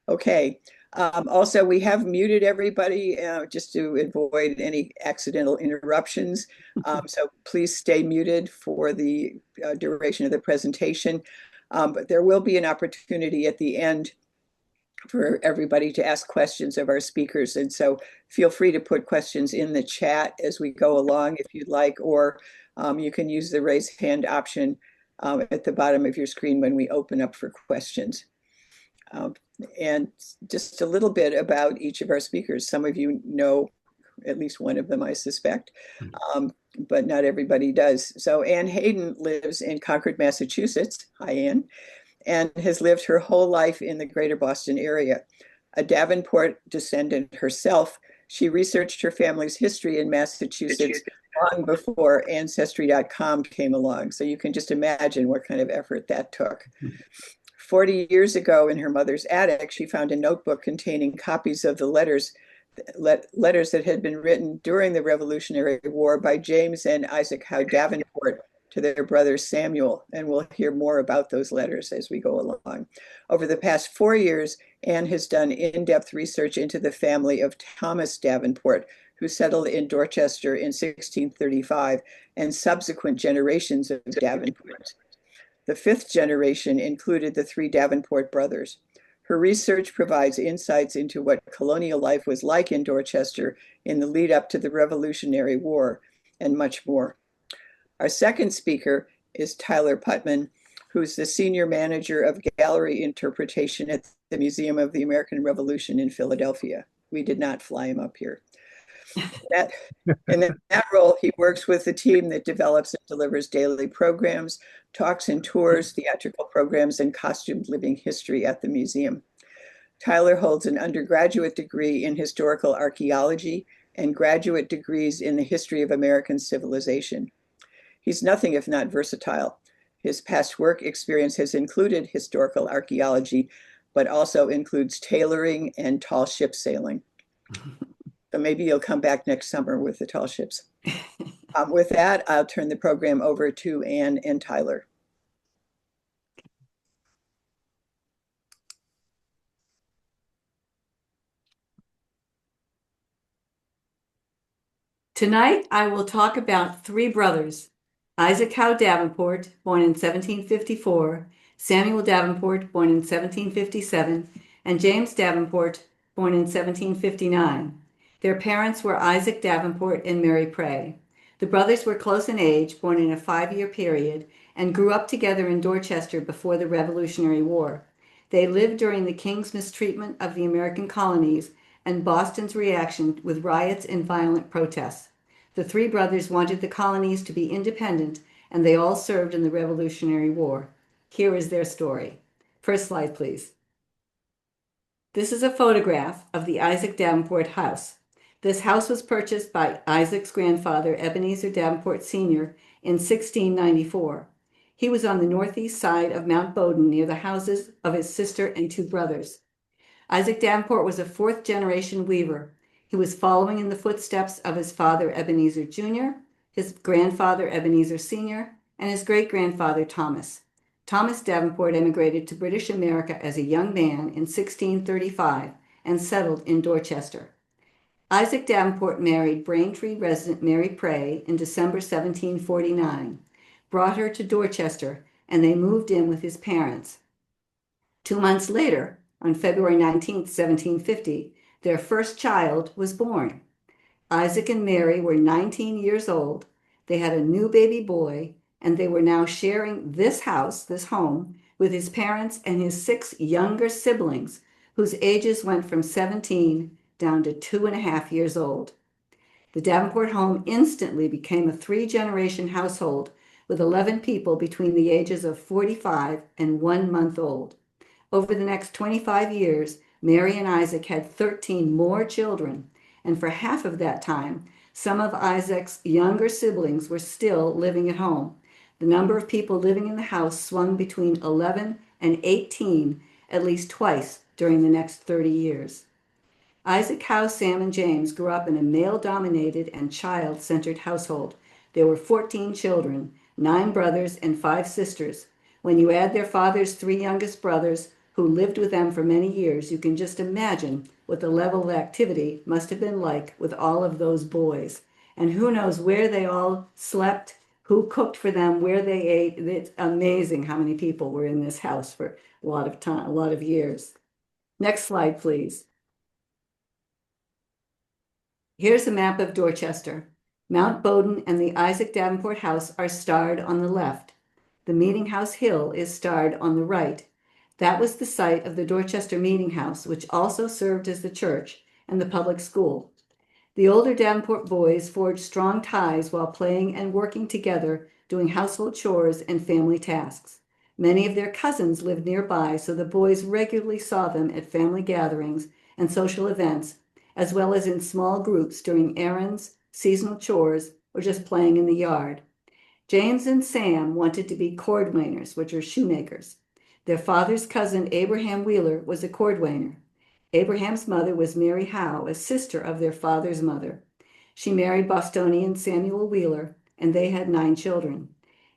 Okay. Also, we have muted everybody just to avoid any accidental interruptions. So please stay muted for the duration of the presentation. But there will be an opportunity at the end for everybody to ask questions of our speakers. And so feel free to put questions in the chat as we go along if you'd like, or you can use the raise hand option at the bottom of your screen when we open up for questions. And just a little bit about each of our speakers. Some of you know at least one of them, I suspect, but not everybody does. So Ann Hayden lives in Concord, Massachusetts. Hi, Ann. And has lived her whole life in the greater Boston area. A Davenport descendant herself, she researched her family's history in Massachusetts long before Ancestry.com came along. So you can just imagine what kind of effort that took. 40 years ago in her mother's attic, she found a notebook containing copies of the letters that had been written during the Revolutionary War by James and Isaac Howe Davenport to their brother Samuel, and we'll hear more about those letters as we go along. Over the past 4 years, Anne has done in-depth research into the family of Thomas Davenport, who settled in Dorchester in 1635, and subsequent generations of Davenport. The fifth generation included the 3 Davenport brothers. Her research provides insights into what colonial life was like in Dorchester in the lead up to the Revolutionary War, and much more. Our second speaker is Tyler Putman, who's the senior manager of gallery interpretation at the Museum of the American Revolution in Philadelphia. We did not fly him up here. In that role, he works with the team that develops and delivers daily programs, talks and tours, theatrical programs, and costumed living history at the museum. Tyler holds an undergraduate degree in historical archaeology and graduate degrees in the history of American civilization. He's nothing if not versatile. His past work experience has included historical archaeology, but also includes tailoring and tall ship sailing. So maybe you'll come back next summer with the tall ships. With that, I'll turn the program over to Anne and Tyler. Tonight, I will talk about 3 brothers: Isaac Howe Davenport, born in 1754, Samuel Davenport, born in 1757, and James Davenport, born in 1759. Their parents were Isaac Davenport and Mary Pray. The brothers were close in age, born in a 5-year period, and grew up together in Dorchester before the Revolutionary War. They lived during the King's mistreatment of the American colonies and Boston's reaction with riots and violent protests. The 3 brothers wanted the colonies to be independent, and they all served in the Revolutionary War. Here is their story. First slide, please. This is a photograph of the Isaac Davenport house. This house was purchased by Isaac's grandfather, Ebenezer Davenport Sr., in 1694. He was on the northeast side of Mount Bowdoin near the houses of his sister and 2 brothers. Isaac Davenport was a 4th-generation weaver. He was following in the footsteps of his father, Ebenezer Jr., his grandfather, Ebenezer Sr., and his great-grandfather, Thomas. Thomas Davenport emigrated to British America as a young man in 1635 and settled in Dorchester. Isaac Davenport married Braintree resident Mary Pray in December 1749, brought her to Dorchester, and they moved in with his parents. 2 months later, on February 19, 1750, their first child was born. Isaac and Mary were 19 years old. They had a new baby boy, and they were now sharing this house, this home, with his parents and his 6 younger siblings, whose ages went from 17 down to 2.5 years old. The Davenport home instantly became a 3-generation household with 11 people between the ages of 45 and 1 month old. Over the next 25 years, Mary and Isaac had 13 more children, and for half of that time, some of Isaac's younger siblings were still living at home. The number of people living in the house swung between 11 and 18 at least twice during the next 30 years. Isaac, Howe, Sam, and James grew up in a male-dominated and child-centered household. There were 14 children, 9 brothers and 5 sisters. When you add their father's 3 youngest brothers, who lived with them for many years, you can just imagine what the level of activity must have been like with all of those boys. And who knows where they all slept, who cooked for them, where they ate. It's amazing how many people were in this house for a lot of time, a lot of years. Next slide, please. Here's a map of Dorchester. Mount Bowdoin and the Isaac Davenport House are starred on the left. The Meeting House Hill is starred on the right. That was the site of the Dorchester Meeting House, which also served as the church and the public school. The older Davenport boys forged strong ties while playing and working together, doing household chores and family tasks. Many of their cousins lived nearby, so the boys regularly saw them at family gatherings and social events, as well as in small groups during errands, seasonal chores, or just playing in the yard. James and Sam wanted to be cordwainers, which are shoemakers. Their father's cousin, Abraham Wheeler, was a cordwainer. Abraham's mother was Mary Howe, a sister of their father's mother. She married Bostonian Samuel Wheeler, and they had 9 children.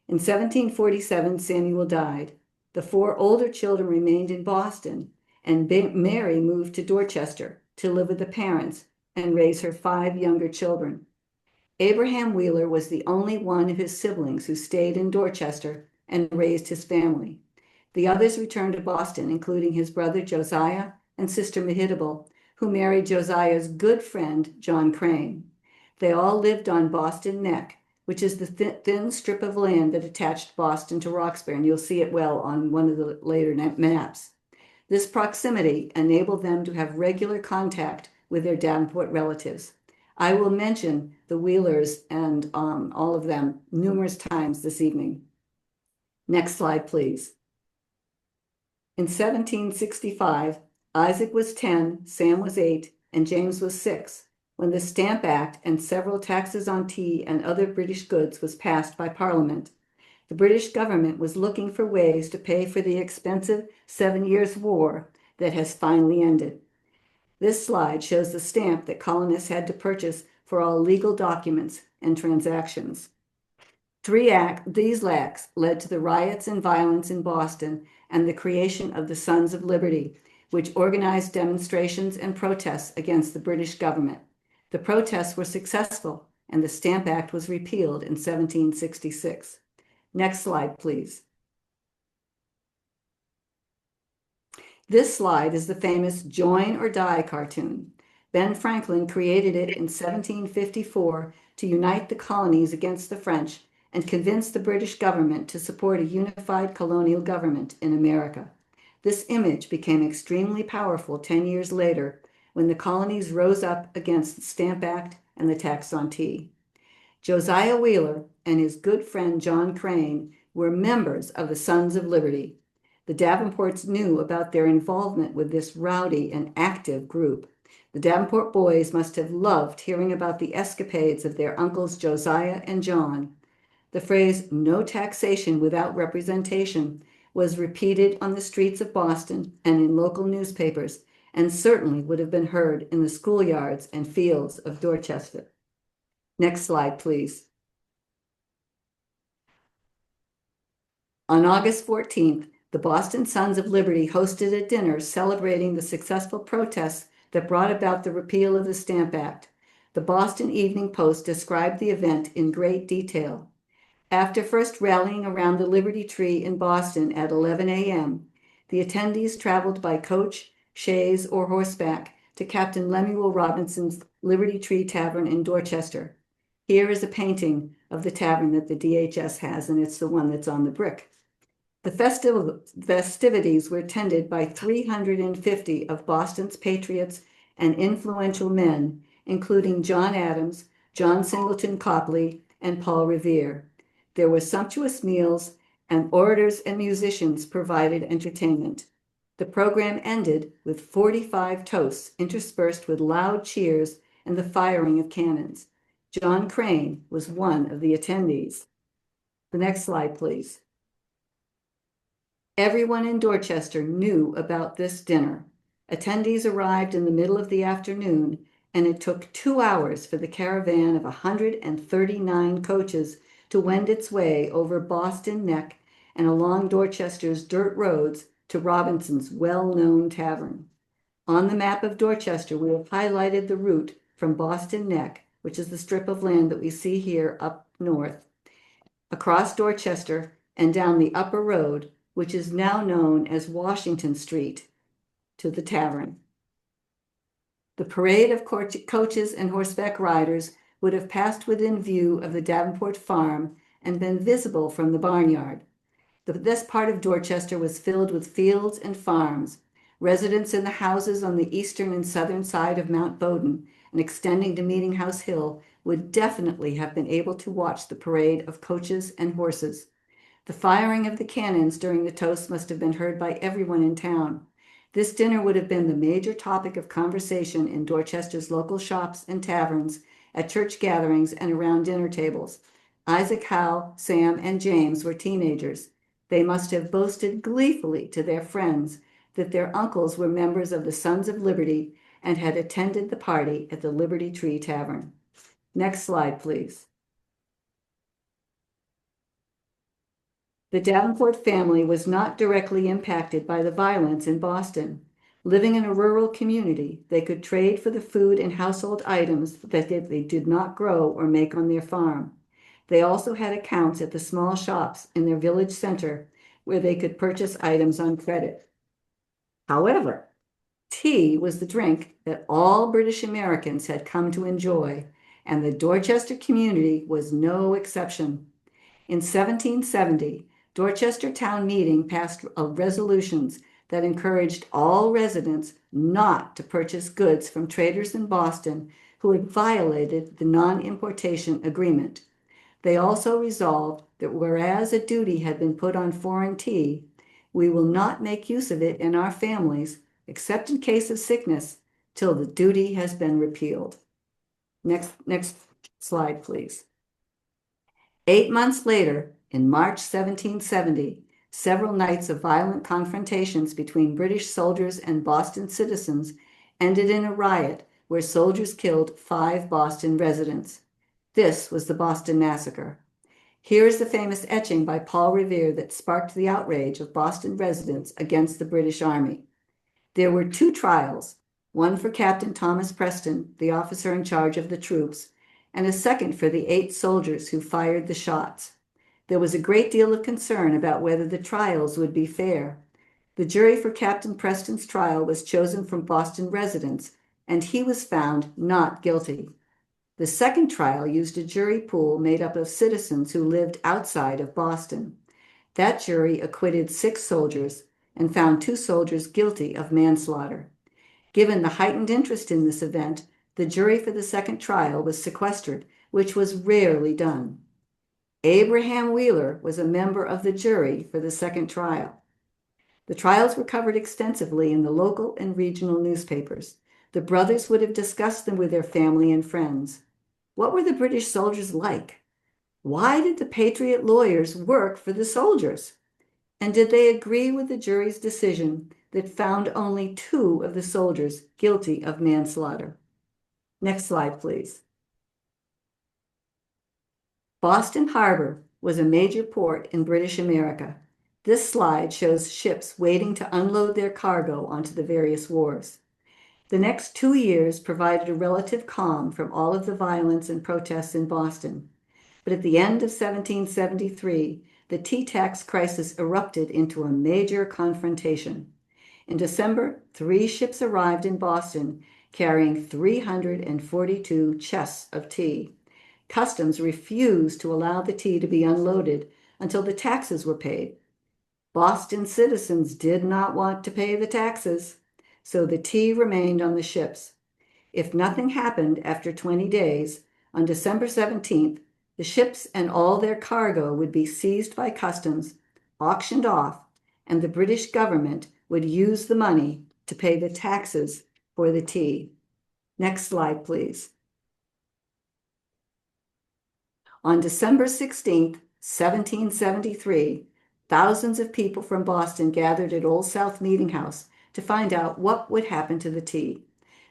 In 1747, Samuel died. The 4 older children remained in Boston, and Mary moved to Dorchester to live with the parents and raise her 5 younger children. Abraham Wheeler was the only one of his siblings who stayed in Dorchester and raised his family. The others returned to Boston, including his brother Josiah and sister Mehitable, who married Josiah's good friend, John Crane. They all lived on Boston Neck, which is the thin strip of land that attached Boston to Roxbury, and you'll see it well on one of the later maps. This proximity enabled them to have regular contact with their Davenport relatives. I will mention the Wheelers and all of them numerous times this evening. Next slide, please. In 1765, Isaac was 10, Sam was 8, and James was 6, when the Stamp Act and several taxes on tea and other British goods was passed by Parliament. The British government was looking for ways to pay for the expensive 7 Years' War that has finally ended. This slide shows the stamp that colonists had to purchase for all legal documents and transactions. These acts led to the riots and violence in Boston and the creation of the Sons of Liberty, which organized demonstrations and protests against the British government. The protests were successful, and the Stamp Act was repealed in 1766. Next slide, please. This slide is the famous Join or Die cartoon. Ben Franklin created it in 1754 to unite the colonies against the French and convince the British government to support a unified colonial government in America. This image became extremely powerful 10 years later when the colonies rose up against the Stamp Act and the tax on tea. Josiah Wheeler and his good friend John Crane were members of the Sons of Liberty. The Davenports knew about their involvement with this rowdy and active group. The Davenport boys must have loved hearing about the escapades of their uncles Josiah and John. The phrase, "no taxation without representation," was repeated on the streets of Boston and in local newspapers, and certainly would have been heard in the schoolyards and fields of Dorchester. Next slide, please. On August 14th, the Boston Sons of Liberty hosted a dinner celebrating the successful protests that brought about the repeal of the Stamp Act. The Boston Evening Post described the event in great detail. After first rallying around the Liberty Tree in Boston at 11 a.m., the attendees traveled by coach, chaise, or horseback to Captain Lemuel Robinson's Liberty Tree Tavern in Dorchester. Here is a painting of the tavern that the DHS has, and it's the one that's on the brick. The festivities were attended by 350 of Boston's patriots and influential men, including John Adams, John Singleton Copley, and Paul Revere. There were sumptuous meals, and orators and musicians provided entertainment. The program ended with 45 toasts interspersed with loud cheers and the firing of cannons. John Crane was one of the attendees. The next slide, please. Everyone in Dorchester knew about this dinner. Attendees arrived in the middle of the afternoon, and it took 2 hours for the caravan of 139 coaches to wend its way over Boston Neck and along Dorchester's dirt roads to Robinson's well-known tavern. On the map of Dorchester, we have highlighted the route from Boston Neck, which is the strip of land that we see here up north, across Dorchester and down the upper road, which is now known as Washington Street, to the tavern. The parade of coaches and horseback riders would have passed within view of the Davenport farm and been visible from the barnyard. This part of Dorchester was filled with fields and farms. Residents in the houses on the eastern and southern side of Mount Bowdoin and extending to Meeting House Hill would definitely have been able to watch the parade of coaches and horses. The firing of the cannons during the toast must have been heard by everyone in town. This dinner would have been the major topic of conversation in Dorchester's local shops and taverns, at church gatherings, and around dinner tables. Isaac, Hal, Sam, and James were teenagers. They must have boasted gleefully to their friends that their uncles were members of the Sons of Liberty and had attended the party at the Liberty Tree Tavern. Next slide, please. The Davenport family was not directly impacted by the violence in Boston. Living in a rural community, they could trade for the food and household items that they did not grow or make on their farm. They also had accounts at the small shops in their village center where they could purchase items on credit. However, tea was the drink that all British Americans had come to enjoy, and the Dorchester community was no exception. In 1770, Dorchester Town Meeting passed resolutions that encouraged all residents not to purchase goods from traders in Boston who had violated the non-importation agreement. They also resolved that whereas a duty had been put on foreign tea, we will not make use of it in our families, except in case of sickness, till the duty has been repealed. Next slide, please. 8 months later, in March 1770, several nights of violent confrontations between British soldiers and Boston citizens ended in a riot where soldiers killed 5 Boston residents. This was the Boston Massacre. Here is the famous etching by Paul Revere that sparked the outrage of Boston residents against the British Army. There were 2 trials, one for Captain Thomas Preston, the officer in charge of the troops, and a second for the 8 soldiers who fired the shots. There was a great deal of concern about whether the trials would be fair. The jury for Captain Preston's trial was chosen from Boston residents, and he was found not guilty. The second trial used a jury pool made up of citizens who lived outside of Boston. That jury acquitted 6 soldiers and found 2 soldiers guilty of manslaughter. Given the heightened interest in this event, the jury for the second trial was sequestered, which was rarely done. Abraham Wheeler was a member of the jury for the second trial. The trials were covered extensively in the local and regional newspapers. The brothers would have discussed them with their family and friends. What were the British soldiers like? Why did the Patriot lawyers work for the soldiers? And did they agree with the jury's decision that found only 2 of the soldiers guilty of manslaughter? Next slide, please. Boston Harbor was a major port in British America. This slide shows ships waiting to unload their cargo onto the various wharves. The next 2 years provided a relative calm from all of the violence and protests in Boston. But at the end of 1773, the tea tax crisis erupted into a major confrontation. In December, 3 ships arrived in Boston carrying 342 chests of tea. Customs refused to allow the tea to be unloaded until the taxes were paid. Boston citizens did not want to pay the taxes, so the tea remained on the ships. If nothing happened after 20 days, on December 17th, the ships and all their cargo would be seized by customs, auctioned off, and the British government would use the money to pay the taxes for the tea. Next slide, please. On December 16th, 1773, thousands of people from Boston gathered at Old South Meeting House to find out what would happen to the tea.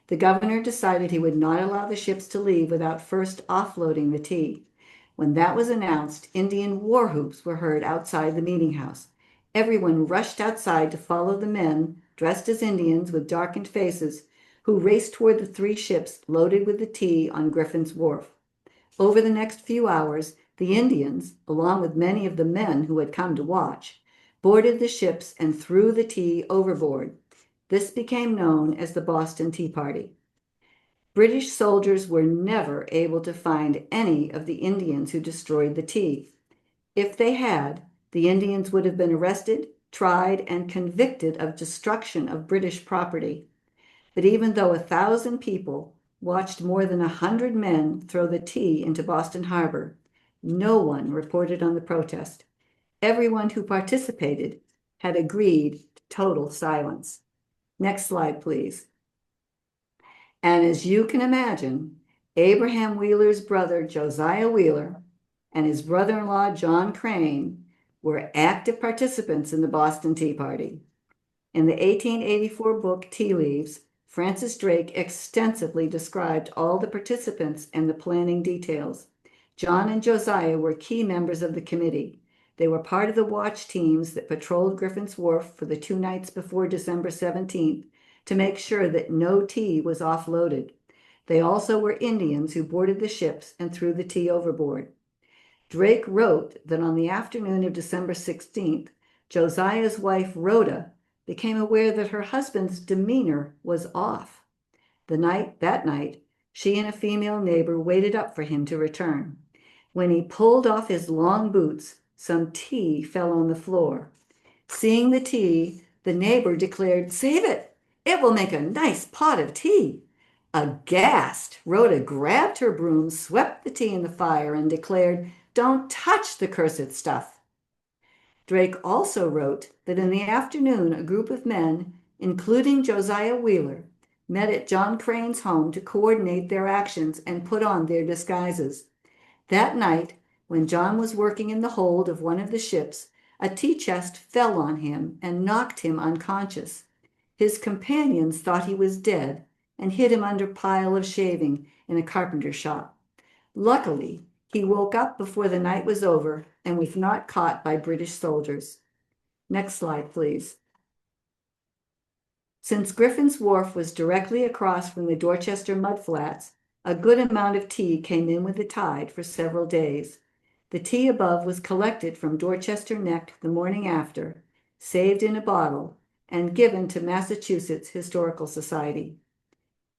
The governor decided he would not allow the ships to leave without first offloading the tea. When that was announced, Indian war whoops were heard outside the meeting house. Everyone rushed outside to follow the men, dressed as Indians with darkened faces, who raced toward the three ships loaded with the tea on Griffin's Wharf. Over the next few hours, the Indians, along with many of the men who had come to watch, boarded the ships and threw the tea overboard. This became known as the Boston Tea Party. British soldiers were never able to find any of the Indians who destroyed the tea. If they had, the Indians would have been arrested, tried, and convicted of destruction of British property. But even though 1,000 people watched more than 100 men throw the tea into Boston Harbor, no one reported on the protest. Everyone who participated had agreed to total silence. Next slide, please. And as you can imagine, Abraham Wheeler's brother, Josiah Wheeler, and his brother-in-law, John Crane, were active participants in the Boston Tea Party. In the 1884 book, Tea Leaves, Francis Drake extensively described all the participants and the planning details. John and Josiah were key members of the committee. They were part of the watch teams that patrolled Griffin's Wharf for the 2 nights before December 17th to make sure that no tea was offloaded. They also were Indians who boarded the ships and threw the tea overboard. Drake wrote that on the afternoon of December 16th, Josiah's wife, Rhoda, became aware that her husband's demeanor was off. That night, she and a female neighbor waited up for him to return. When he pulled off his long boots, some tea fell on the floor. Seeing the tea, the neighbor declared, "Save it! It will make a nice pot of tea." Aghast, Rhoda grabbed her broom, swept the tea in the fire, and declared, "Don't touch the cursed stuff." Drake also wrote that in the afternoon, a group of men, including Josiah Wheeler, met at John Crane's home to coordinate their actions and put on their disguises. That night, when John was working in the hold of one of the ships, a tea chest fell on him and knocked him unconscious. His companions thought he was dead and hid him under a pile of shaving in a carpenter shop. Luckily, he woke up before the night was over and was not caught by British soldiers. Next slide, please. Since Griffin's Wharf was directly across from the Dorchester mudflats, a good amount of tea came in with the tide for several days. The tea above was collected from Dorchester Neck the morning after, saved in a bottle, and given to Massachusetts Historical Society.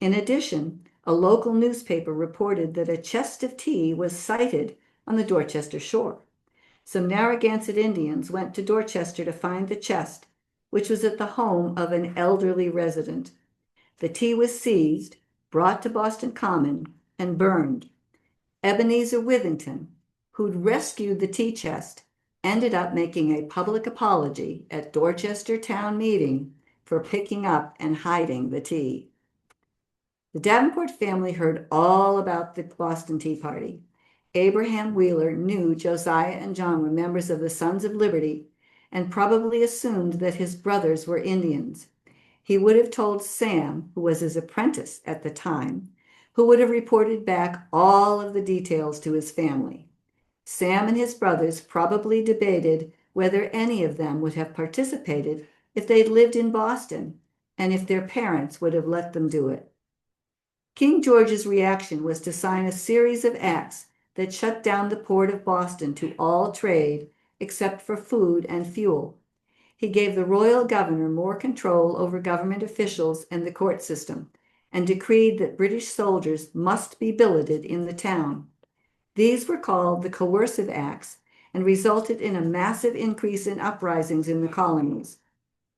In addition, a local newspaper reported that a chest of tea was sighted on the Dorchester shore. Some Narragansett Indians went to Dorchester to find the chest, which was at the home of an elderly resident. The tea was seized, brought to Boston Common, and burned. Ebenezer Withington, who'd rescued the tea chest, ended up making a public apology at Dorchester town meeting for picking up and hiding the tea. The Davenport family heard all about the Boston Tea Party. Abraham Wheeler knew Josiah and John were members of the Sons of Liberty and probably assumed that his brothers were Indians. He would have told Sam, who was his apprentice at the time, who would have reported back all of the details to his family. Sam and his brothers probably debated whether any of them would have participated if they'd lived in Boston and if their parents would have let them do it. King George's reaction was to sign a series of acts that shut down the port of Boston to all trade except for food and fuel. He gave the royal governor more control over government officials and the court system, and decreed that British soldiers must be billeted in the town. These were called the Coercive Acts and resulted in a massive increase in uprisings in the colonies.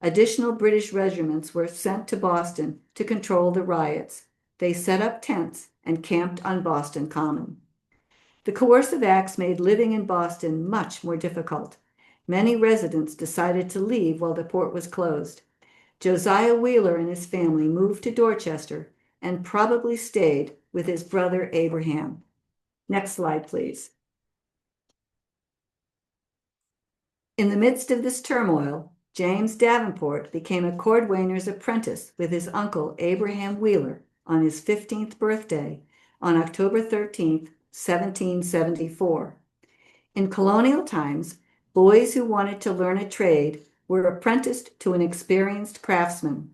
Additional British regiments were sent to Boston to control the riots. They set up tents and camped on Boston Common. The Coercive Acts made living in Boston much more difficult. Many residents decided to leave while the port was closed. Josiah Wheeler and his family moved to Dorchester and probably stayed with his brother Abraham. Next slide, please. In the midst of this turmoil, James Davenport became a cordwainer's apprentice with his uncle Abraham Wheeler on his 15th birthday on October 13th, 1774. In colonial times, Boys who wanted to learn a trade were apprenticed to an experienced craftsman.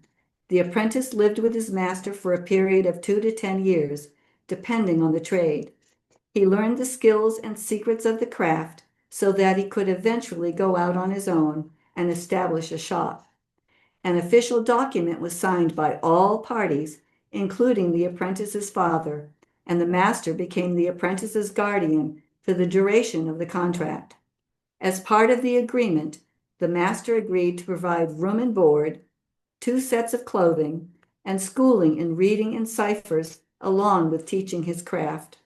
The apprentice lived with his master for a period of 2 to 10 years, depending on the trade. He learned the skills and secrets of the craft so that he could eventually go out on his own and establish a shop. An official document was signed by all parties, including the apprentice's father, and the master became the apprentice's guardian for the duration of the contract. As part of the agreement, the master agreed to provide room and board, 2 sets of clothing, and schooling in reading and ciphers, along with teaching his craft.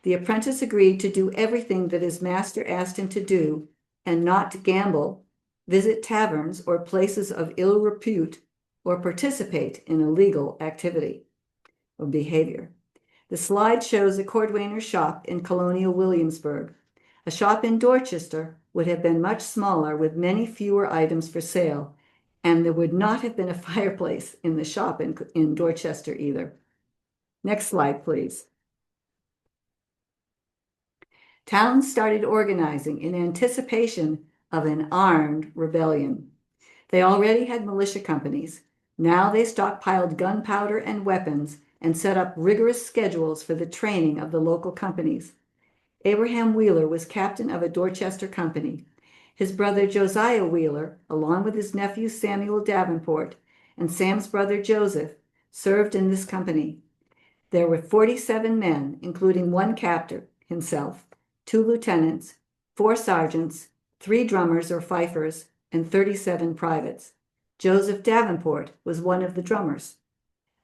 The apprentice agreed to do everything that his master asked him to do and not to gamble, visit taverns or places of ill repute, or participate in illegal activity or behavior. The slide shows a cordwainer shop in colonial Williamsburg. A shop in Dorchester would have been much smaller with many fewer items for sale, and there would not have been a fireplace in the shop in Dorchester either. Next slide, please. Towns started organizing in anticipation of an armed rebellion. They already had militia companies. Now they stockpiled gunpowder and weapons and set up rigorous schedules for the training of the local companies. Abraham Wheeler was captain of a Dorchester company. His brother Josiah Wheeler, along with his nephew Samuel Davenport and Sam's brother Joseph, served in this company. There were 47 men, including 1 captain himself, 2 lieutenants, 4 sergeants, 3 drummers or fifers, and 37 privates. Joseph Davenport was one of the drummers.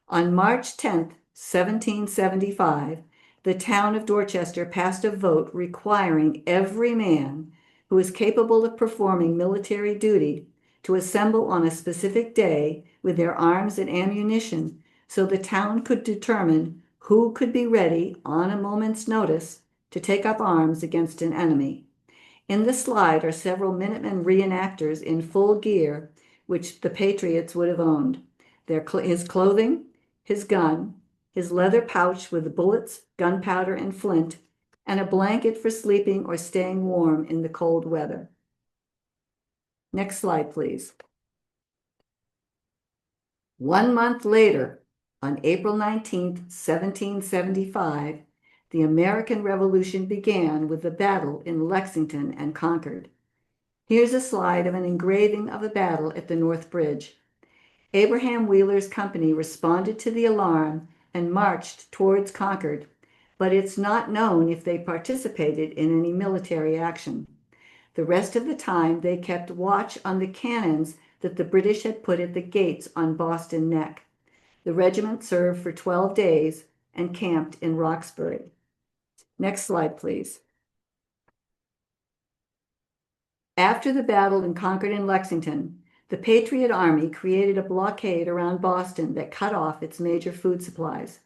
On March 10, 1775, the town of Dorchester passed a vote requiring every man who is capable of performing military duty to assemble on a specific day with their arms and ammunition so the town could determine who could be ready on a moment's notice to take up arms against an enemy. In the slide are several Minutemen reenactors in full gear, which the Patriots would have owned. His clothing, his gun, his leather pouch with bullets, gunpowder, and flint, and a blanket for sleeping or staying warm in the cold weather. Next slide, please. 1 month later, on April 19, 1775, the American Revolution began with the battle in Lexington and Concord. Here's a slide of an engraving of a battle at the North Bridge. Abraham Wheeler's company responded to the alarm and marched towards Concord, but it's not known if they participated in any military action. The rest of the time, they kept watch on the cannons that the British had put at the gates on Boston Neck. The regiment served for 12 days and camped in Roxbury. Next slide, please. After the battle in Concord and Lexington, the Patriot Army created a blockade around Boston that cut off its major food supplies.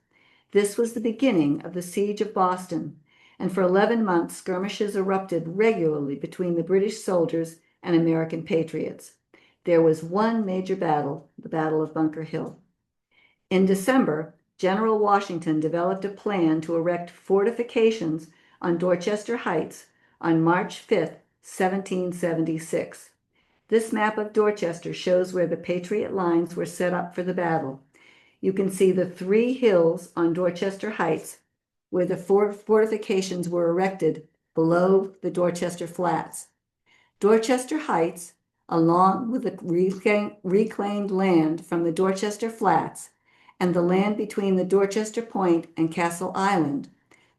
This was the beginning of the Siege of Boston, and for 11 months skirmishes erupted regularly between the British soldiers and American patriots. There was one major battle, the Battle of Bunker Hill. In December, General Washington developed a plan to erect fortifications on Dorchester Heights on March 5, 1776. This map of Dorchester shows where the Patriot lines were set up for the battle. You can see the 3 hills on Dorchester Heights where the 4 fortifications were erected below the Dorchester Flats. Dorchester Heights, along with the reclaimed land from the Dorchester Flats and the land between the Dorchester Point and Castle Island,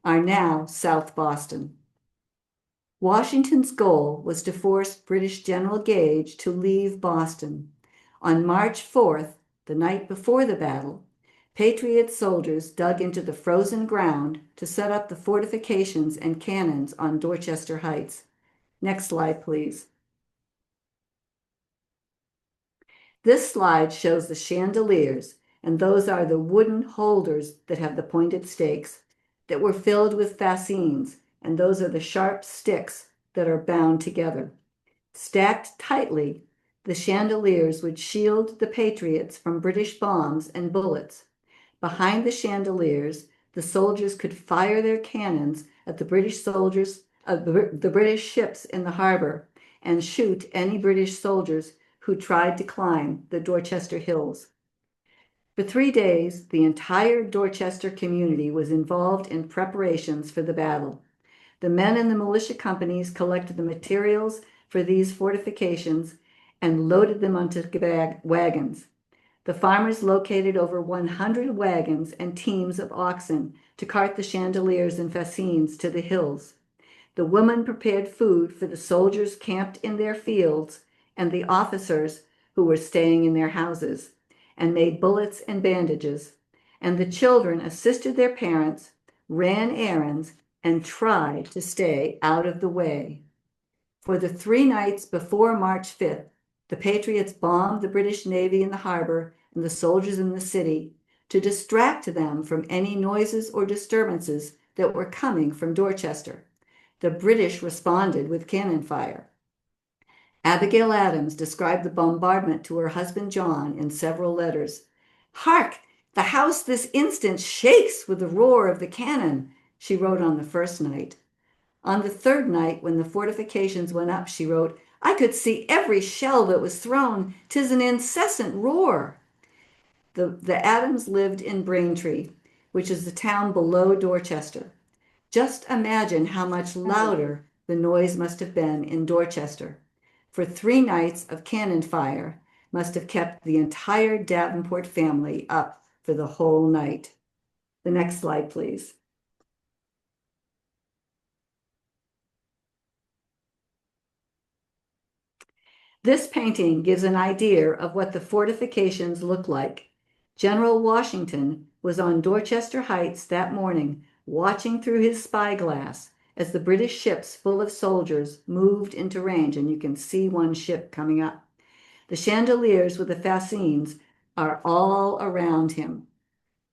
are now South Boston. Washington's goal was to force British General Gage to leave Boston. On March 4th, the night before the battle, Patriot soldiers dug into the frozen ground to set up the fortifications and cannons on Dorchester Heights. Next slide, please. This slide shows the chandeliers, and those are the wooden holders that have the pointed stakes that were filled with fascines, and those are the sharp sticks that are bound together. Stacked tightly, the chandeliers would shield the Patriots from British bombs and bullets. Behind the chandeliers, the soldiers could fire their cannons at the British ships in the harbor and shoot any British soldiers who tried to climb the Dorchester hills. For 3 days, the entire Dorchester community was involved in preparations for the battle. The men in the militia companies collected the materials for these fortifications and loaded them onto wagons. The farmers located over 100 wagons and teams of oxen to cart the chandeliers and fascines to the hills. The women prepared food for the soldiers camped in their fields and the officers who were staying in their houses, and made bullets and bandages. And the children assisted their parents, ran errands, and tried to stay out of the way. For the 3 nights before March 5th, the Patriots bombed the British Navy in the harbor and the soldiers in the city to distract them from any noises or disturbances that were coming from Dorchester. The British responded with cannon fire. Abigail Adams described the bombardment to her husband John in several letters. "Hark! The house this instant shakes with the roar of the cannon," she wrote on the first night. On the third night, when the fortifications went up, she wrote, "I could see every shell that was thrown. 'Tis an incessant roar." The Adams lived in Braintree, which is the town below Dorchester. Just imagine how much louder the noise must have been in Dorchester. For 3 nights of cannon fire must have kept the entire Davenport family up for the whole night. The next slide, please. This painting gives an idea of what the fortifications look like. General Washington was on Dorchester Heights that morning, watching through his spyglass as the British ships full of soldiers moved into range, and you can see one ship coming up. The chandeliers with the fascines are all around him.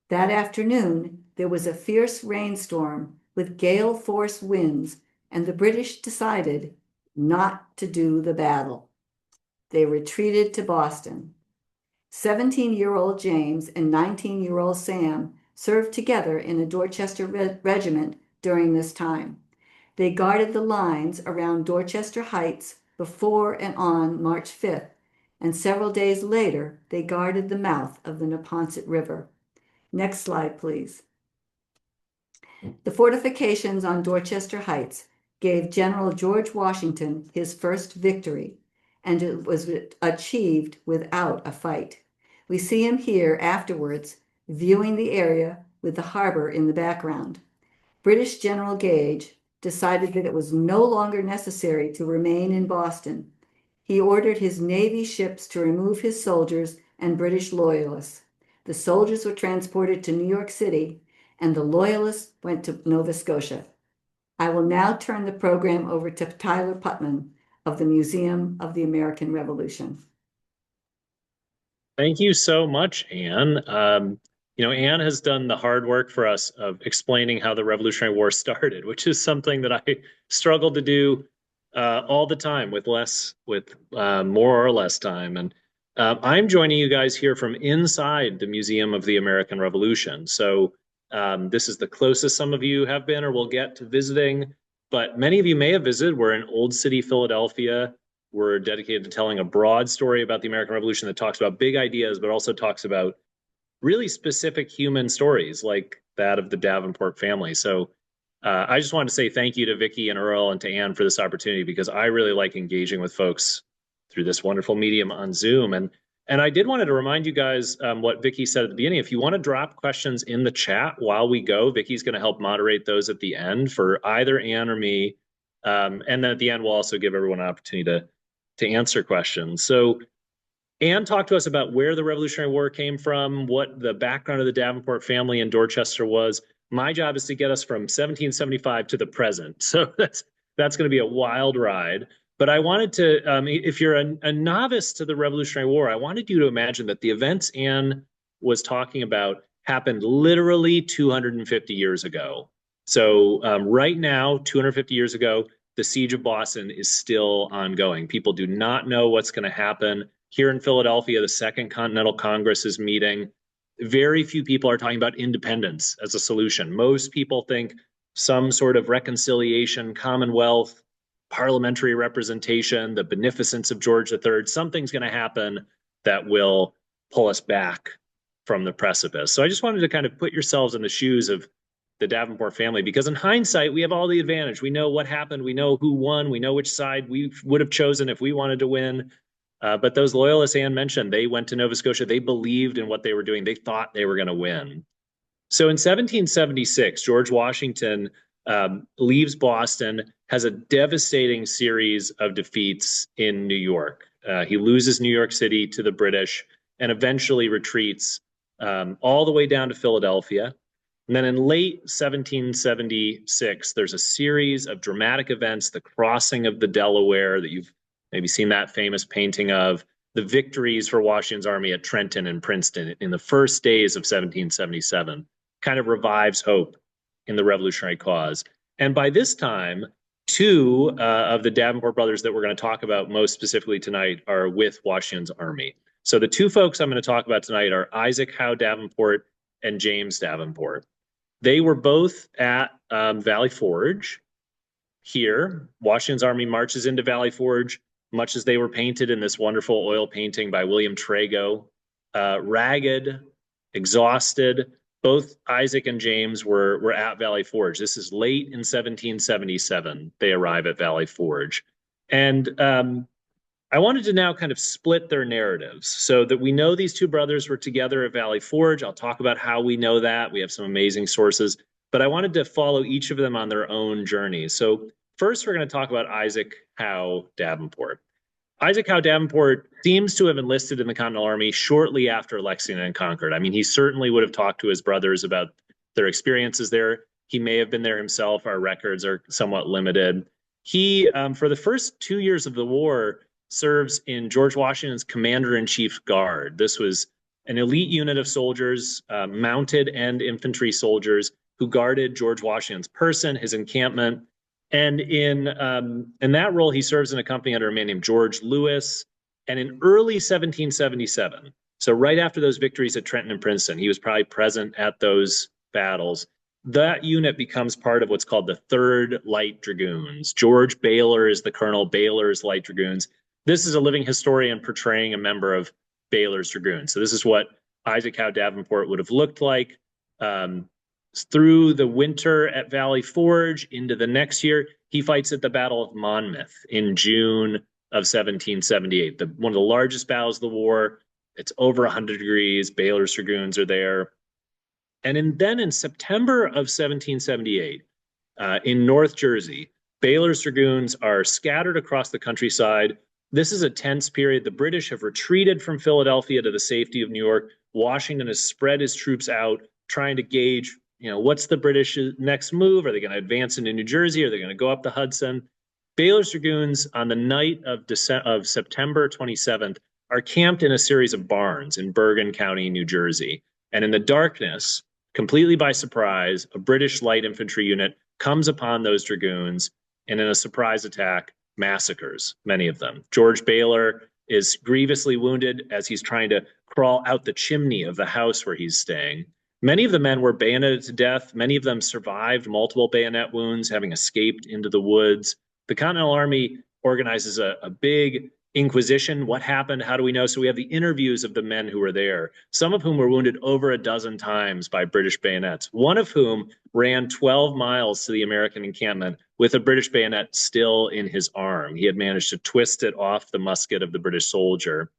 That afternoon, there was a fierce rainstorm with gale force winds, and the British decided not to do the battle. They retreated to Boston. 17-year-old James and 19-year-old Sam served together in a Dorchester regiment during this time. They guarded the lines around Dorchester Heights before and on March 5th, and several days later, they guarded the mouth of the Neponset River. Next slide, please. The fortifications on Dorchester Heights gave General George Washington his first victory, and it was achieved without a fight. We see him here afterwards, viewing the area with the harbor in the background. British General Gage decided that it was no longer necessary to remain in Boston. He ordered his Navy ships to remove his soldiers and British loyalists. The soldiers were transported to New York City, and the loyalists went to Nova Scotia. I will now turn the program over to Tyler Putman of the Museum of the American Revolution. Thank you so much, Anne. Anne has done the hard work for us of explaining how the Revolutionary War started, which is something that I struggled to do all the time with more or less time. And I'm joining you guys here from inside the Museum of the American Revolution. So this is the closest some of you have been or will get to visiting, but many of you may have visited. We're in Old City, Philadelphia. We're dedicated to telling a broad story about the American Revolution that talks about big ideas, but also talks about really specific human stories like that of the Davenport family. So I just wanted to say thank you to Vicki and Earl and to Anne for this opportunity, because I really like engaging with folks through this wonderful medium on Zoom. And I did want to remind you guys what Vicki said at the beginning. If you want to drop questions in the chat while we go, Vicki's going to help moderate those at the end for either Anne or me. And then at the end, we'll also give everyone an opportunity to answer questions. So Anne talked to us about where the Revolutionary War came from, what the background of the Davenport family in Dorchester was. My job is to get us from 1775 to the present. So that's going to be a wild ride. But I wanted to, if you're a novice to the Revolutionary War, I wanted you to imagine that the events Anne was talking about happened literally 250 years ago. So right now, 250 years ago, the siege of Boston is still ongoing. People do not know what's going to happen. Here in Philadelphia, the Second Continental Congress is meeting. Very few people are talking about independence as a solution. Most people think some sort of reconciliation, Commonwealth, parliamentary representation, the beneficence of George III. Something's going to happen that will pull us back from the precipice. So I just wanted to kind of put yourselves in the shoes of the Davenport family, because in hindsight, we have all the advantage. We know what happened. We know who won. We know which side we would have chosen if we wanted to win. But those loyalists Anne mentioned, they went to Nova Scotia. They believed in what they were doing. They thought they were going to win. So in 1776, George Washington leaves Boston, has a devastating series of defeats in New York. He loses New York City to the British and eventually retreats all the way down to Philadelphia. And then in late 1776, there's a series of dramatic events, the crossing of the Delaware that you've maybe seen that famous painting of, the victories for Washington's army at Trenton and Princeton in the first days of 1777, kind of revives hope in the revolutionary cause. And by this time, two of the Davenport brothers that we're going to talk about most specifically tonight are with Washington's army. So the two folks I'm going to talk about tonight are Isaac Howe Davenport and James Davenport. They were both at Valley Forge. Here, Washington's army marches into Valley Forge, much as they were painted in this wonderful oil painting by William Trago. Ragged, exhausted. Both Isaac and James were at Valley Forge. This is late in 1777. They arrive at Valley Forge. And I wanted to now kind of split their narratives so that we know these two brothers were together at Valley Forge. I'll talk about how we know that. We have some amazing sources. But I wanted to follow each of them on their own journey. So first, we're going to talk about Isaac Howe Davenport. Isaac Howe Davenport seems to have enlisted in the Continental Army shortly after Lexington and Concord. I mean, he certainly would have talked to his brothers about their experiences there. He may have been there himself. Our records are somewhat limited. He, for the first 2 years of the war, serves in George Washington's Commander-in-Chief Guard. This was an elite unit of soldiers, mounted and infantry soldiers, who guarded George Washington's person, his encampment. And in that role, he serves in a company under a man named George Lewis. And in early 1777, so right after those victories at Trenton and Princeton, he was probably present at those battles. That unit becomes part of what's called the 3rd Light Dragoons. George Baylor is the colonel, Baylor's Light Dragoons. This is a living historian portraying a member of Baylor's Dragoons. So this is what Isaac Howe Davenport would have looked like. Through the winter at Valley Forge into the next year, he fights at the Battle of Monmouth in June of 1778, one of the largest battles of the war. It's over 100 degrees. Baylor's Dragoons are there. And then in September of 1778, in North Jersey, Baylor's Dragoons are scattered across the countryside. This is a tense period. The British have retreated from Philadelphia to the safety of New York. Washington has spread his troops out, trying to gauge, what's the British next move? Are they going to advance into New Jersey? Are they going to go up the Hudson? Baylor's Dragoons, on the night of September 27th, are camped in a series of barns in Bergen County, New Jersey. And in the darkness, completely by surprise, a British light infantry unit comes upon those dragoons and in a surprise attack, massacres many of them. George Baylor is grievously wounded as he's trying to crawl out the chimney of the house where he's staying. Many of the men were bayoneted to death. Many of them survived multiple bayonet wounds, having escaped into the woods. The Continental Army organizes a big inquisition. What happened? How do we know? So we have the interviews of the men who were there, some of whom were wounded over a dozen times by British bayonets, one of whom ran 12 miles to the American encampment with a British bayonet still in his arm. He had managed to twist it off the musket of the British soldier.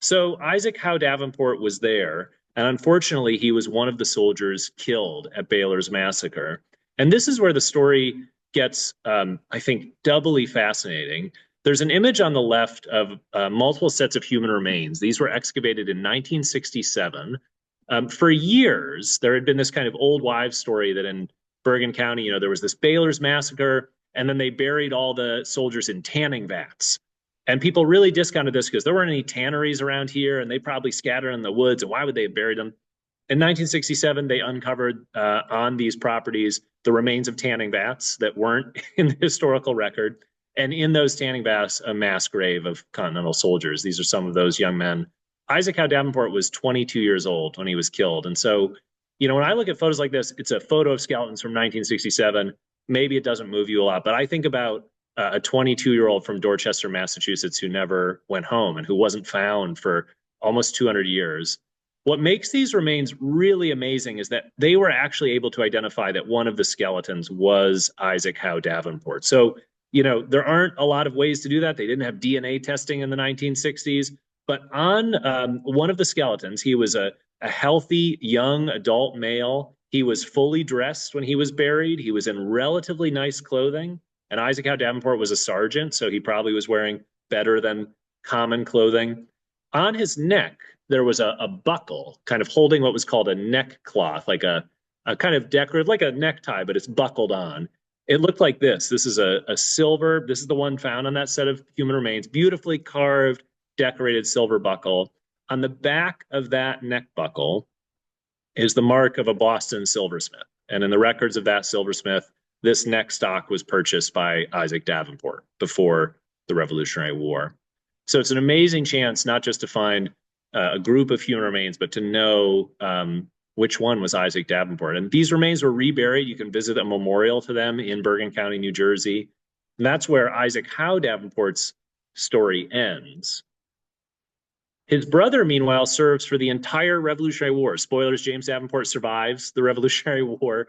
So Isaac Howe Davenport was there. And unfortunately, he was one of the soldiers killed at Baylor's massacre. And this is where the story gets, I think, doubly fascinating. There's an image on the left of multiple sets of human remains. These were excavated in 1967. For years, there had been this kind of old wives' story that in Bergen County, there was this Baylor's massacre, and then they buried all the soldiers in tanning vats. And people really discounted this because there weren't any tanneries around here, and they probably scattered in the woods, and why would they have buried them? In 1967, they uncovered on these properties the remains of tanning vats that weren't in the historical record. And in those tanning vats, a mass grave of Continental soldiers. These are some of those young men. Isaac Howe Davenport was 22 years old when he was killed. And so, when I look at photos like this, it's a photo of skeletons from 1967. Maybe it doesn't move you a lot, but I think about a 22-year-old from Dorchester, Massachusetts, who never went home and who wasn't found for almost 200 years. What makes these remains really amazing is that they were actually able to identify that one of the skeletons was Isaac Howe Davenport. So, there aren't a lot of ways to do that. They didn't have DNA testing in the 1960s, but on one of the skeletons, he was a healthy young adult male. He was fully dressed when he was buried. He was in relatively nice clothing. And Isaac Howe Davenport was a sergeant, so he probably was wearing better than common clothing. On his neck, there was a buckle kind of holding what was called a neck cloth, like a kind of decorative, like a necktie, but it's buckled on. It looked like this. This is a silver, this is the one found on that set of human remains, beautifully carved, decorated silver buckle. On the back of that neck buckle is the mark of a Boston silversmith. And in the records of that silversmith, this neck stock was purchased by Isaac Davenport before the Revolutionary War. So it's an amazing chance not just to find a group of human remains, but to know which one was Isaac Davenport. And these remains were reburied. You can visit a memorial to them in Bergen County, New Jersey. And that's where Isaac Howe Davenport's story ends. His brother, meanwhile, serves for the entire Revolutionary War. Spoilers, James Davenport survives the Revolutionary War.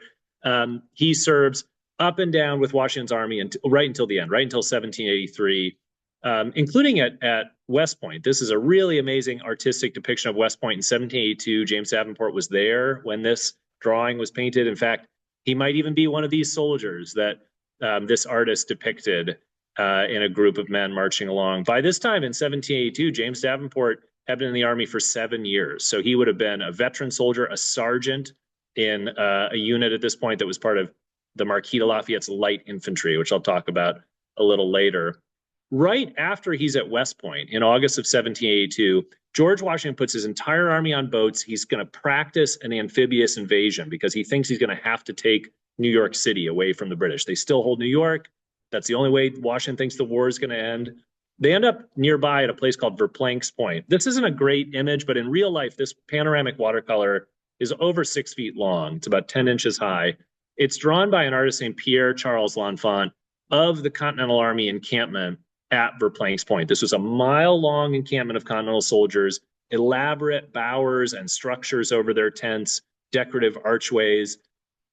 He serves up and down with Washington's army right until the end, right until 1783, including at West Point. This is a really amazing artistic depiction of West Point in 1782. James Davenport was there when this drawing was painted. In fact, he might even be one of these soldiers that this artist depicted in a group of men marching along. By this time in 1782, James Davenport had been in the army for 7 years. So he would have been a veteran soldier, a sergeant in a unit at this point that was part of the Marquis de Lafayette's light infantry, which I'll talk about a little later. Right after he's at West Point in August of 1782, George Washington puts his entire army on boats. He's going to practice an amphibious invasion because he thinks he's going to have to take New York City away from the British. They still hold New York. That's the only way Washington thinks the war is going to end. They end up nearby at a place called Verplank's Point. This isn't a great image, but in real life, this panoramic watercolor is over 6 feet long. It's about 10 inches high. It's drawn by an artist named Pierre Charles L'Enfant of the Continental Army encampment at Verplank's Point. This was a mile-long encampment of Continental soldiers, elaborate bowers and structures over their tents, decorative archways.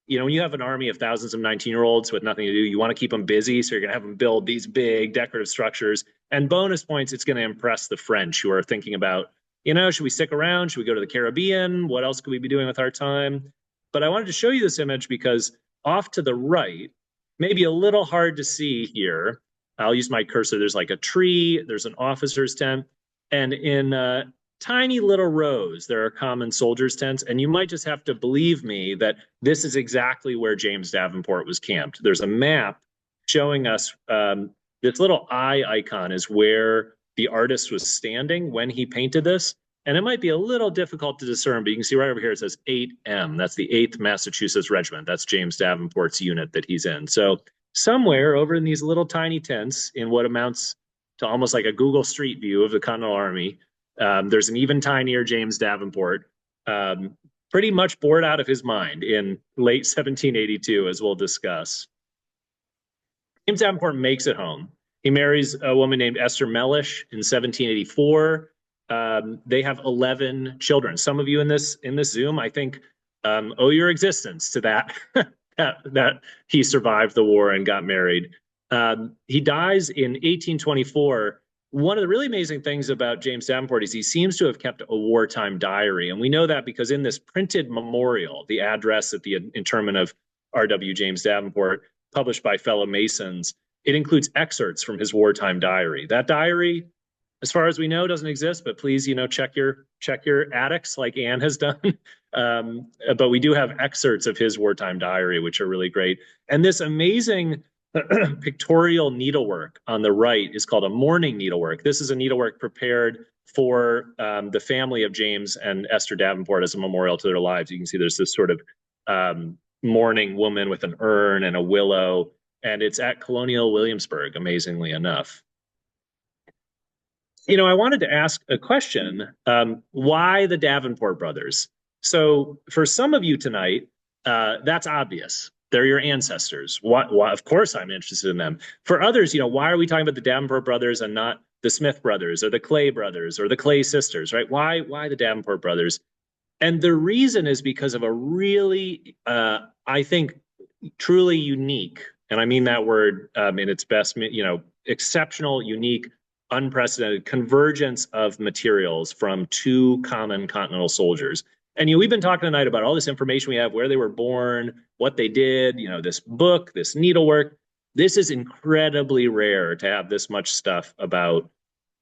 When you have an army of thousands of 19-year-olds with nothing to do, you want to keep them busy, so you're going to have them build these big decorative structures. And bonus points, it's going to impress the French who are thinking about, should we stick around? Should we go to the Caribbean? What else could we be doing with our time? But I wanted to show you this image because off to the right, maybe a little hard to see here, I'll use my cursor. There's like a tree, there's an officer's tent, and in tiny little rows, there are common soldiers' tents. And you might just have to believe me that this is exactly where James Davenport was camped. There's a map showing us this little eye icon is where the artist was standing when he painted this. And it might be a little difficult to discern, but you can see right over here, it says 8M. That's the 8th Massachusetts Regiment. That's James Davenport's unit that he's in. So somewhere over in these little tiny tents in what amounts to almost like a Google Street view of the Continental Army, there's an even tinier James Davenport, pretty much bored out of his mind in late 1782, as we'll discuss. James Davenport makes it home. He marries a woman named Esther Mellish in 1784. They have 11 children. Some of you in this Zoom, I think, owe your existence to that, that he survived the war and got married. He dies in 1824. One of the really amazing things about James Davenport is he seems to have kept a wartime diary. And we know that because in this printed memorial, the address at the interment of R.W. James Davenport, published by fellow Masons, it includes excerpts from his wartime diary. That diary, as far as we know, doesn't exist, but please, check your attics like Anne has done. But we do have excerpts of his wartime diary, which are really great. And this amazing pictorial needlework on the right is called a mourning needlework. This is a needlework prepared for the family of James and Esther Davenport as a memorial to their lives. You can see there's this sort of mourning woman with an urn and a willow, and it's at Colonial Williamsburg, amazingly enough. I wanted to ask a question. Why the Davenport brothers? So for some of you tonight, that's obvious. They're your ancestors. Why? Of course, I'm interested in them. For others, why are we talking about the Davenport brothers and not the Smith brothers or the Clay brothers or the Clay sisters, right? Why the Davenport brothers? And the reason is because of a really, I think, truly unique, and I mean that word in its best, exceptional, unique, unprecedented convergence of materials from two common continental soldiers. And we've been talking tonight about all this information we have, where they were born, what they did, this book, this needlework. This is incredibly rare to have this much stuff about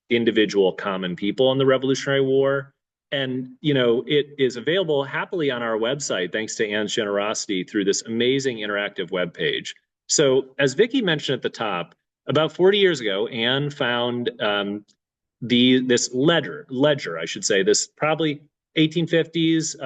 individual common people in the Revolutionary War. And, it is available happily on our website, thanks to Anne's generosity, through this amazing interactive web page. So as Vicki mentioned at the top, about 40 years ago, Anne found this ledger, I should say, this probably 1850s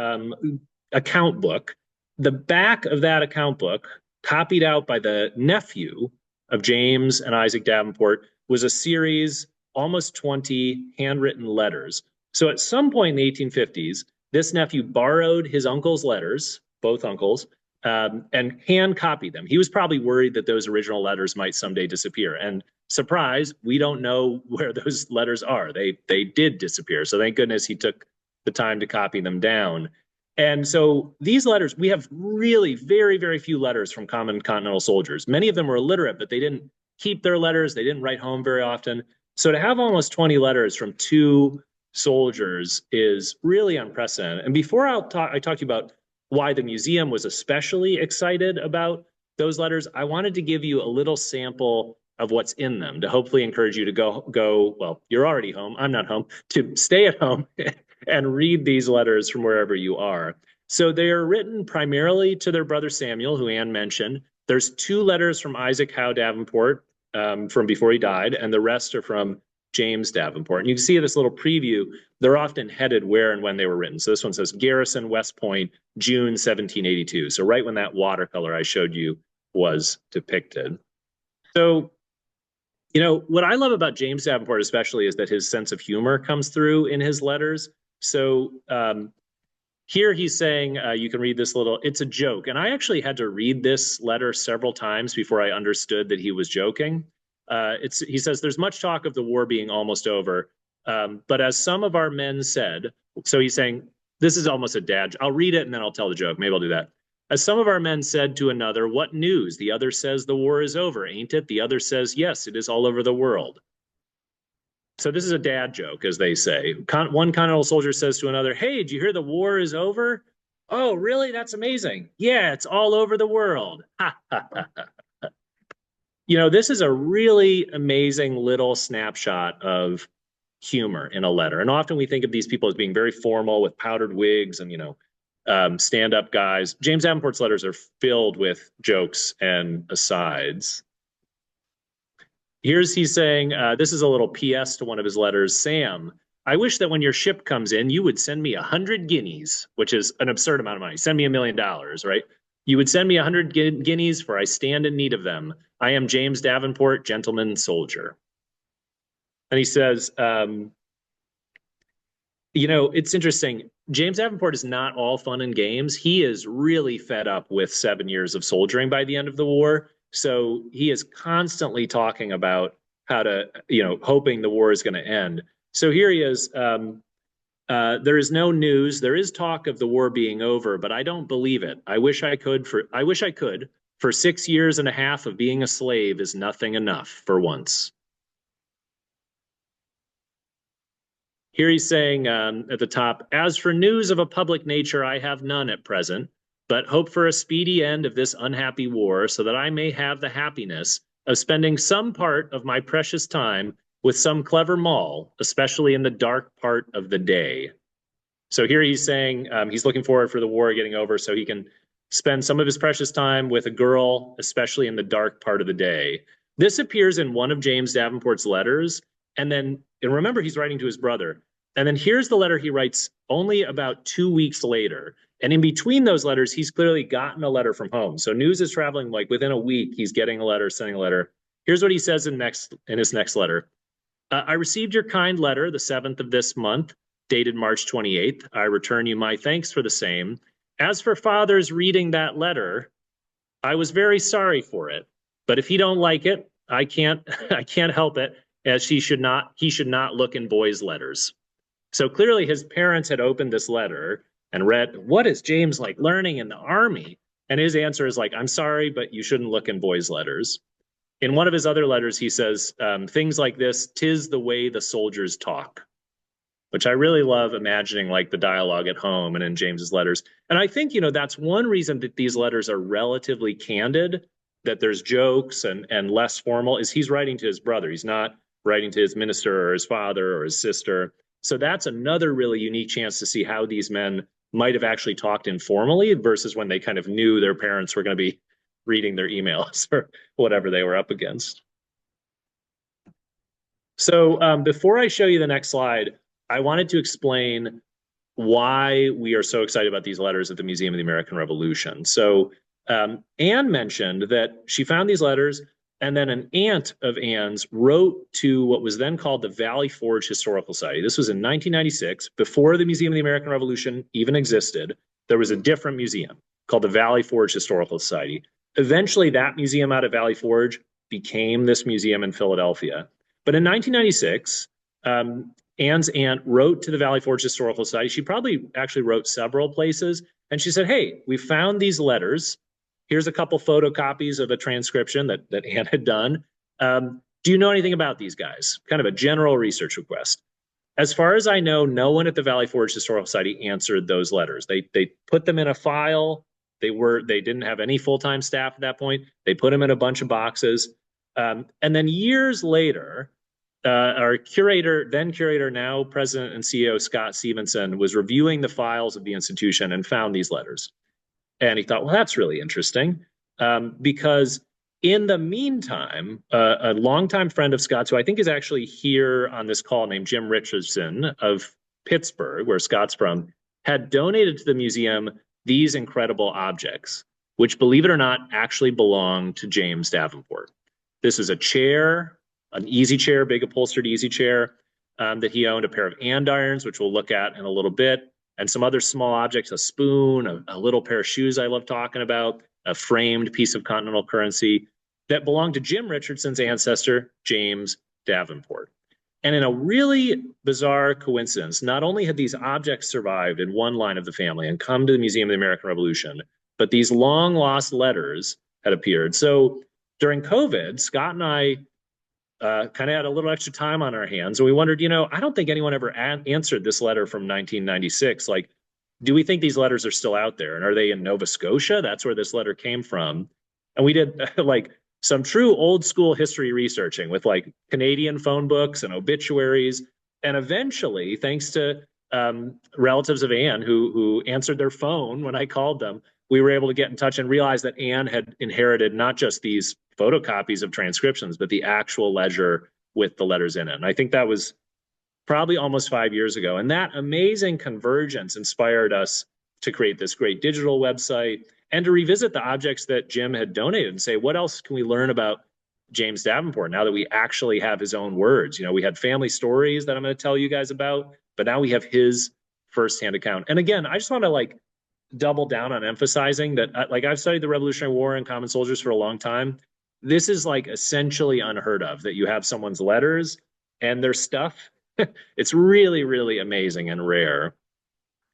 account book. The back of that account book, copied out by the nephew of James and Isaac Davenport, was a series, almost 20 handwritten letters. So at some point in the 1850s, this nephew borrowed his uncle's letters, both uncles, and hand copied them. He was probably worried that those original letters might someday disappear. And surprise, we don't know where those letters are. They did disappear. So thank goodness he took the time to copy them down. And so these letters, we have really very, very few letters from common continental soldiers. Many of them were illiterate, but they didn't keep their letters. They didn't write home very often. So to have almost 20 letters from two soldiers is really unprecedented. And before I talk to you about why the museum was especially excited about those letters, I wanted to give you a little sample of what's in them to hopefully encourage you to go, well, you're already home, I'm not home, to stay at home and read these letters from wherever you are. So they are written primarily to their brother Samuel, who Anne mentioned. There's 2 letters from Isaac Howe Davenport from before he died, and the rest are from James Davenport. And you can see this little preview. They're often headed where and when they were written. So this one says Garrison, West Point, June 1782. So right when that watercolor I showed you was depicted. So, what I love about James Davenport especially is that his sense of humor comes through in his letters. So here he's saying, you can read this it's a joke. And I actually had to read this letter several times before I understood that he was joking. He says, there's much talk of the war being almost over, but as some of our men said, so he's saying, this is almost a dad. I'll read it and then I'll tell the joke. Maybe I'll do that. As some of our men said to another, what news? The other says the war is over, ain't it? The other says, yes, it is all over the world. So this is a dad joke, as they say. One continental soldier says to another, hey, did you hear the war is over? Oh, really? That's amazing. Yeah, it's all over the world. Ha, ha, ha, ha. This is a really amazing little snapshot of humor in a letter. And often we think of these people as being very formal with powdered wigs and, stand-up guys. James Davenport's letters are filled with jokes and asides. He's saying, this is a little PS to one of his letters. Sam, I wish that when your ship comes in, you would send me 100 guineas, which is an absurd amount of money. Send me $1 million, right? You would send me 100 guineas, for I stand in need of them. I am James Davenport, gentleman soldier. And he says, it's interesting. James Davenport is not all fun and games. He is really fed up with 7 years of soldiering by the end of the war. So he is constantly talking about how to, hoping the war is going to end. So here he is. There is no news. There is talk of the war being over, but I don't believe it. I wish I could. For 6 years and a half of being a slave is nothing enough for once. Here he's saying at the top, as for news of a public nature, I have none at present, but hope for a speedy end of this unhappy war, so that I may have the happiness of spending some part of my precious time with some clever mall, especially in the dark part of the day. So here he's saying he's looking forward for the war getting over so he can spend some of his precious time with a girl, especially in the dark part of the day. This appears in one of James Davenport's letters. And remember, he's writing to his brother. And then here's the letter he writes only about 2 weeks later. And in between those letters, he's clearly gotten a letter from home. So news is traveling like within a week. He's getting a letter, sending a letter. Here's what he says in his next letter. I received your kind letter the 7th of this month, dated March 28th. I return you my thanks for the same. As for father's reading that letter, I was very sorry for it, but if he don't like it, I can't I can't help it, as he should not look in boys' letters. So clearly his parents had opened this letter and read, what is James like learning in the army? And his answer is like, I'm sorry, but you shouldn't look in boys' letters. In one of his other letters, he says things like this: "'Tis the way the soldiers talk," which I really love imagining, like the dialogue at home and in James's letters. And I think, that's one reason that these letters are relatively candid, that there's jokes and less formal, is he's writing to his brother. He's not writing to his minister or his father or his sister. So that's another really unique chance to see how these men might have actually talked informally versus when they kind of knew their parents were going to be reading their emails or whatever they were up against. So before I show you the next slide, I wanted to explain why we are so excited about these letters at the Museum of the American Revolution. So Anne mentioned that she found these letters, and then an aunt of Anne's wrote to what was then called the Valley Forge Historical Society. This was in 1996, before the Museum of the American Revolution even existed. There was a different museum called the Valley Forge Historical Society. Eventually, that museum out at Valley Forge became this museum in Philadelphia. But in 1996, Anne's aunt wrote to the Valley Forge Historical Society. She probably actually wrote several places. And she said, hey, we found these letters. Here's a couple photocopies of a transcription that Anne had done. Do you know anything about these guys? Kind of a general research request. As far as I know, no one at the Valley Forge Historical Society answered those letters. They put them in a file. They didn't have any full-time staff at that point. They put them in a bunch of boxes. And then years later, our then curator, now president and CEO, Scott Stevenson, was reviewing the files of the institution and found these letters. And he thought, well, that's really interesting, because in the meantime, a longtime friend of Scott's, who I think is actually here on this call, named Jim Richardson of Pittsburgh, where Scott's from, had donated to the museum these incredible objects, which, believe it or not, actually belong to James Davenport. This is a chair, an easy chair, big upholstered easy chair, that he owned, a pair of andirons, which we'll look at in a little bit, and some other small objects, a spoon, a little pair of shoes I love talking about, a framed piece of continental currency that belonged to Jim Richardson's ancestor, James Davenport. And in a really bizarre coincidence, not only had these objects survived in one line of the family and come to the Museum of the American Revolution, but these long lost letters had appeared. So during COVID, Scott and I kind of had a little extra time on our hands. And we wondered, I don't think anyone ever answered this letter from 1996. Like, do we think these letters are still out there? And are they in Nova Scotia? That's where this letter came from. And we did like some true old school history researching with like Canadian phone books and obituaries. And eventually, thanks to relatives of Anne who answered their phone when I called them, we were able to get in touch and realize that Anne had inherited not just these photocopies of transcriptions, but the actual ledger with the letters in it. And I think that was probably almost 5 years ago. And that amazing convergence inspired us to create this great digital website and to revisit the objects that Jim had donated and say, what else can we learn about James Davenport now that we actually have his own words? We had family stories that I'm going to tell you guys about, but now we have his firsthand account. And again, I just want to double down on emphasizing that, I've studied the Revolutionary War and common soldiers for a long time. This is essentially unheard of, that you have someone's letters and their stuff. It's really, really amazing and rare.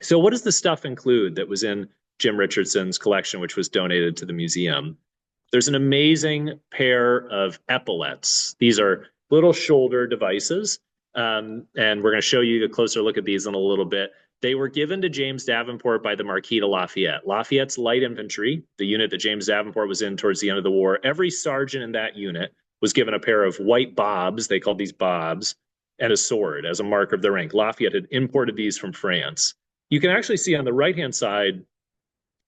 So what does the stuff include that was in Jim Richardson's collection, which was donated to the museum? There's an amazing pair of epaulets. These are little shoulder devices. And we're going to show you a closer look at these in a little bit. They were given to James Davenport by the Marquis de Lafayette. Lafayette's light infantry, the unit that James Davenport was in towards the end of the war, every sergeant in that unit was given a pair of white bobs, they called these bobs, and a sword as a mark of their rank. Lafayette had imported these from France. You can actually see on the right-hand side,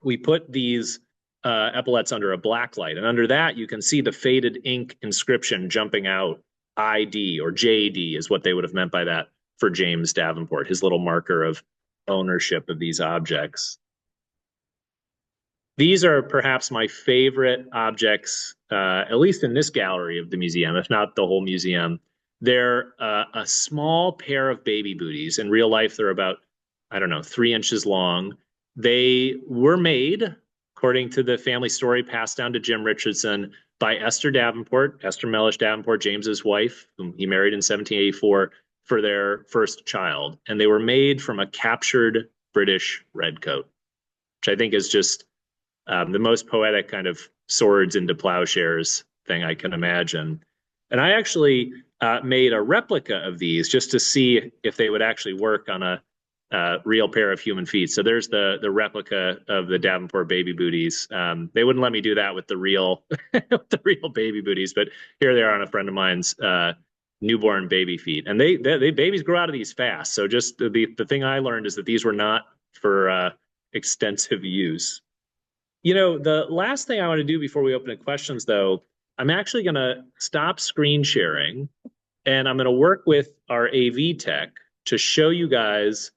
we put these epaulets under a black light. And under that, you can see the faded ink inscription jumping out. ID or JD is what they would have meant by that for James Davenport, his little marker of ownership of these objects. These are perhaps my favorite objects, at least in this gallery of the museum, if not the whole museum. They're a small pair of baby booties. In real life, they're about, 3 inches long. They were made according to the family story passed down to Jim Richardson by Esther Davenport, Esther Mellish Davenport, James's wife, whom he married in 1784 for their first child. And they were made from a captured British redcoat, which I think is just the most poetic kind of swords into plowshares thing I can imagine. And I actually made a replica of these just to see if they would actually work on a real pair of human feet. So there's the replica of the Davenport baby booties. They wouldn't let me do that with the real the real baby booties, but here they are on a friend of mine's newborn baby feet. And they babies grow out of these fast. So just the thing I learned is that these were not for extensive use. You know, the last thing I want to do before we open to questions, though, I'm actually going to stop screen sharing and I'm going to work with our AV tech to show you guys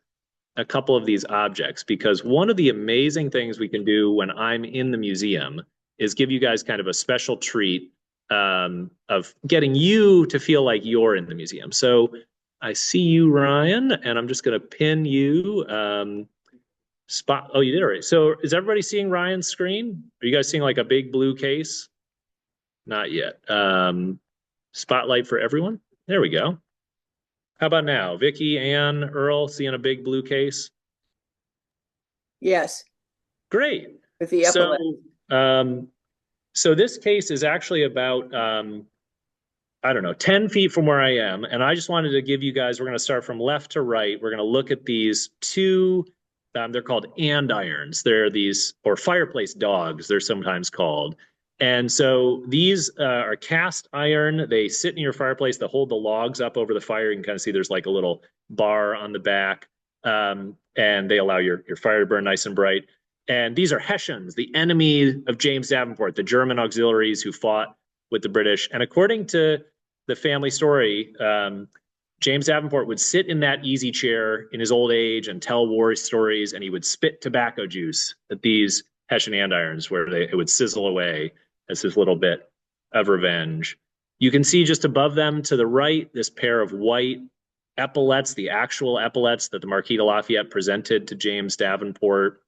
a couple of these objects, because one of the amazing things we can do when I'm in the museum is give you guys kind of a special treat of getting you to feel like you're in the museum. So I see you, Ryan, and I'm just going to pin you. Oh, you did already. So is everybody seeing Ryan's screen? Are you guys seeing like a big blue case? Not yet. Spotlight for everyone. There we go. How about now? Vicky, Ann, Earl, seeing a big blue case? Yes. Great. With the epaulette. So this case is actually about, I don't know, 10 feet from where I am. And I just wanted to give you guys, we're going to start from left to right. We're going to look at these two, they're called andirons. They're these, or fireplace dogs, they're sometimes called. And so these are cast iron. They sit in your fireplace. They hold the logs up over the fire. You can kind of see there's like a little bar on the back, and they allow your fire to burn nice and bright. And these are Hessians, the enemy of James Davenport, the German auxiliaries who fought with the British. And according to the family story, James Davenport would sit in that easy chair in his old age and tell war stories, and he would spit tobacco juice at these Hessian andirons where it would sizzle away as his little bit of revenge. You can see just above them to the right, this pair of white epaulettes, the actual epaulettes that the Marquis de Lafayette presented to James Davenport.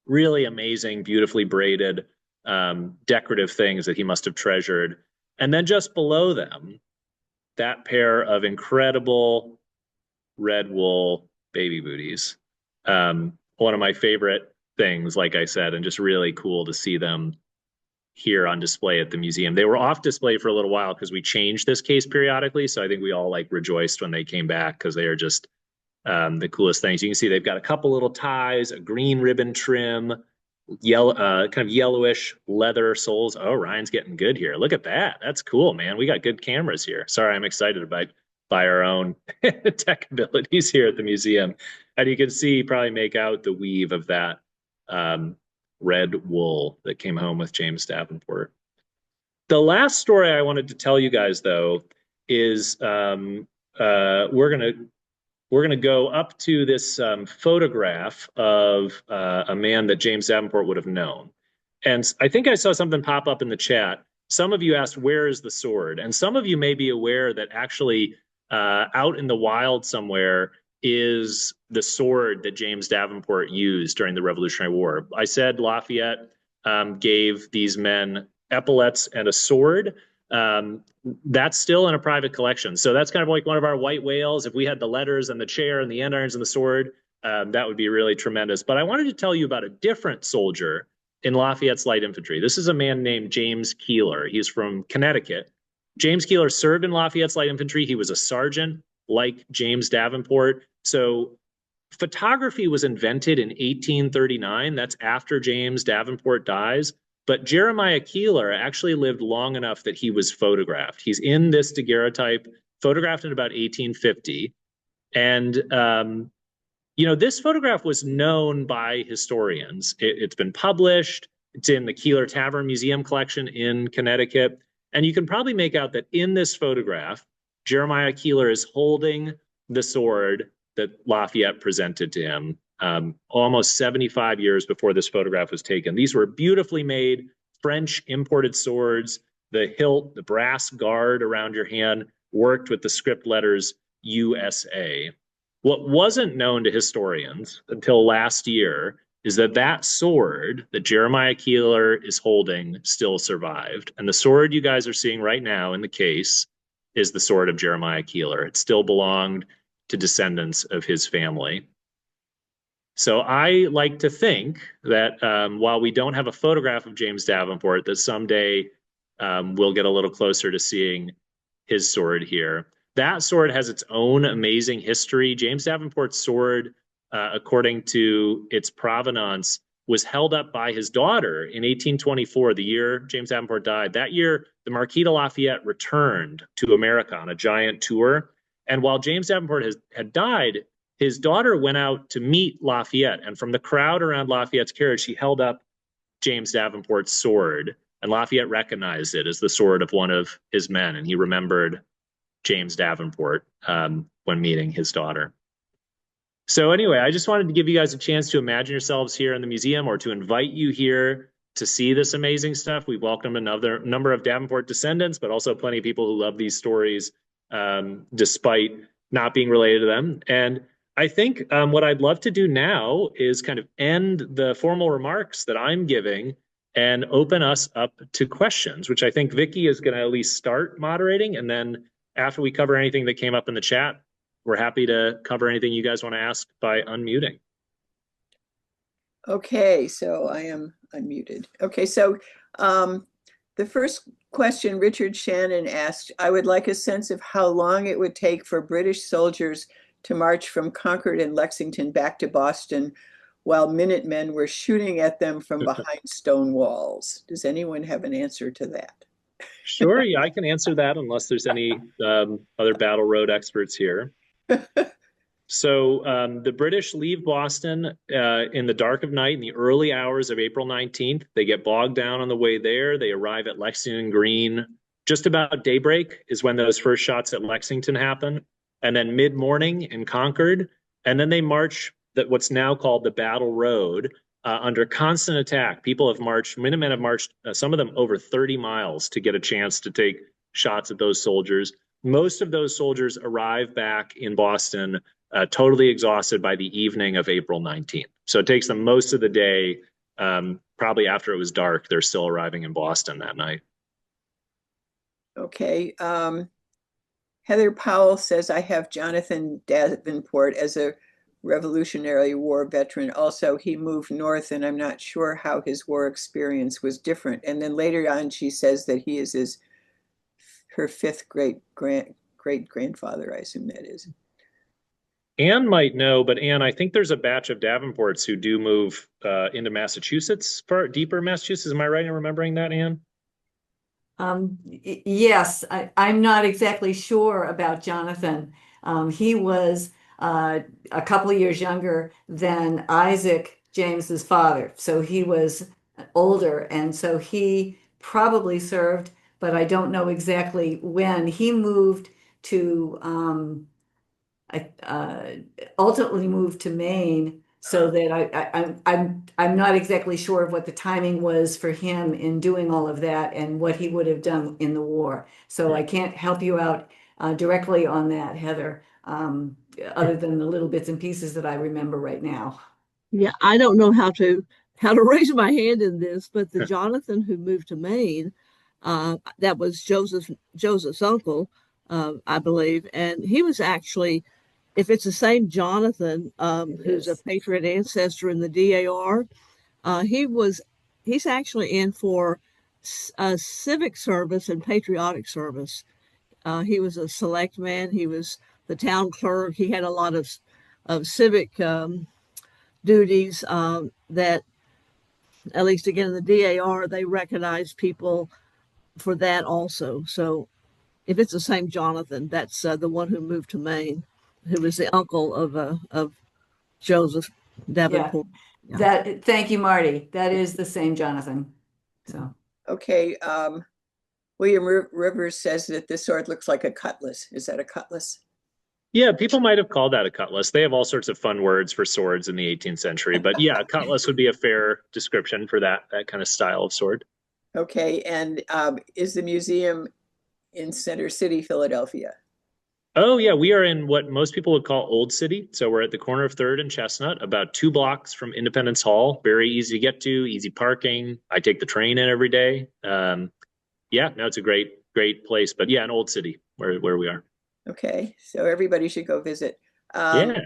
Really amazing, beautifully braided, decorative things that he must have treasured. And then just below them, that pair of incredible red wool baby booties. One of my favorite things, like I said, and just really cool to see them here on display at the museum. They were off display for a little while because we changed this case periodically. So I think we all like rejoiced when they came back because they are just the coolest things. You can see they've got a couple little ties, a green ribbon trim, yellow, kind of yellowish leather soles. Oh, Ryan's getting good here. Look at that. That's cool, man. We got good cameras here. Sorry, I'm excited by our own tech abilities here at the museum. And you can see, probably make out the weave of that red wool that came home with James Davenport. The last story I wanted to tell you guys, though, is we're gonna go up to this photograph of a man that James Davenport would have known. And I think I saw something pop up in the chat. Some of you asked, where is the sword? And some of you may be aware that actually out in the wild somewhere is the sword that James Davenport used during the Revolutionary War. I said Lafayette gave these men epaulettes and a sword. That's still in a private collection. So that's kind of like one of our white whales. If we had the letters and the chair and the andirons and the sword, that would be really tremendous. But I wanted to tell you about a different soldier in Lafayette's light infantry. This is a man named James Keeler. He's from Connecticut. James Keeler served in Lafayette's light infantry. He was a sergeant like James Davenport. So photography was invented in 1839. That's after James Davenport dies. But Jeremiah Keeler actually lived long enough that he was photographed. He's in this daguerreotype, photographed in about 1850. And, you know, this photograph was known by historians. It's been published. It's in the Keeler Tavern Museum collection in Connecticut. And you can probably make out that in this photograph, Jeremiah Keeler is holding the sword that Lafayette presented to him almost 75 years before this photograph was taken. These were beautifully made French imported swords. The hilt, the brass guard around your hand worked with the script letters USA. What wasn't known to historians until last year is that that sword that Jeremiah Keeler is holding still survived. And the sword you guys are seeing right now in the case is the sword of Jeremiah Keeler. It still belonged to descendants of his family. So I like to think that while we don't have a photograph of James Davenport, that someday we'll get a little closer to seeing his sword here. That sword has its own amazing history. James Davenport's sword, according to its provenance, was held up by his daughter in 1824, the year James Davenport died. That year, the Marquis de Lafayette returned to America on a giant tour. And while James Davenport had died, his daughter went out to meet Lafayette. And from the crowd around Lafayette's carriage, she held up James Davenport's sword. And Lafayette recognized it as the sword of one of his men. And he remembered James Davenport when meeting his daughter. So anyway, I just wanted to give you guys a chance to imagine yourselves here in the museum, or to invite you here to see this amazing stuff. We welcome another number of Davenport descendants, but also plenty of people who love these stories despite not being related to them. And I think what I'd love to do now is kind of end the formal remarks that I'm giving and open us up to questions, which I think Vicky is going to at least start moderating. And then after we cover anything that came up in the chat, we're happy to cover anything you guys want to ask by unmuting. Okay, so I am unmuted. Okay, so the first question Richard Shannon asked, I would like a sense of how long it would take for British soldiers to march from Concord and Lexington back to Boston while Minutemen were shooting at them from behind stone walls. Does anyone have an answer to that? Sure, yeah, I can answer that unless there's any other battle road experts here. So the British leave Boston in the dark of night in the early hours of April 19th. They get bogged down on the way there. They arrive at Lexington Green. Just about daybreak is when those first shots at Lexington happen. And then mid-morning in Concord. And then they march what's now called the Battle Road under constant attack. Minutemen have marched, some of them over 30 miles to get a chance to take shots at those soldiers. Most of those soldiers arrive back in Boston totally exhausted by the evening of April 19th. So it takes them most of the day, probably after it was dark, they're still arriving in Boston that night. Okay. Heather Powell says, I have Jonathan Davenport as a Revolutionary War veteran. Also, he moved north, and I'm not sure how his war experience was different. And then later on, she says that he is her fifth great-grandfather, I assume that is. Anne might know, but Anne, I think there's a batch of Davenports who do move into Massachusetts, deeper Massachusetts. Am I right in remembering that, Anne? Yes, I'm not exactly sure about Jonathan. He was a couple of years younger than Isaac, James's father. So he was older, and so he probably served, but I don't know exactly when. He moved to ultimately moved to Maine, so that I'm not exactly sure of what the timing was for him in doing all of that and what he would have done in the war. So I can't help you out directly on that, Heather, other than the little bits and pieces that I remember right now. Yeah, I don't know how to raise my hand in this, but the Jonathan who moved to Maine, that was Joseph's uncle, I believe, and he was actually, if it's the same Jonathan, who's a Patriot ancestor in the DAR, he's actually in for civic service and patriotic service. He was a select man. He was the town clerk. He had a lot of civic duties that, at least again in the DAR, they recognize people for that also. So if it's the same Jonathan, that's the one who moved to Maine, who was the uncle of Joseph Davenport. Yeah. Thank you, Marty. That is the same Jonathan. So okay. William Rivers says that this sword looks like a cutlass. Is that a cutlass? Yeah, people might have called that a cutlass. They have all sorts of fun words for swords in the 18th century, but yeah, a cutlass would be a fair description for that kind of style of sword. Okay, and is the museum in Center City, Philadelphia? Oh, yeah, we are in what most people would call Old City. So we're at the corner of 3rd and Chestnut, about 2 blocks from Independence Hall. Very easy to get to, easy parking. I take the train in every day. Yeah, no, it's a great place. But yeah, an Old City where we are. Okay, so everybody should go visit. Yeah.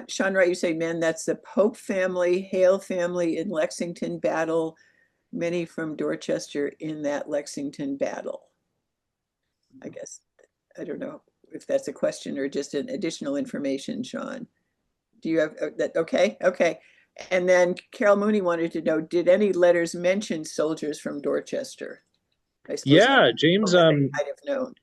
Sean Wright, you say, man, that's the Pope family, Hale family in Lexington battle. Many from Dorchester in that Lexington battle. I guess, I don't know if that's a question or just an additional information, Sean. Do you have that? Okay, okay. And then Carol Mooney wanted to know, did any letters mention soldiers from Dorchester? I suppose that's Yeah, James, what they might have known.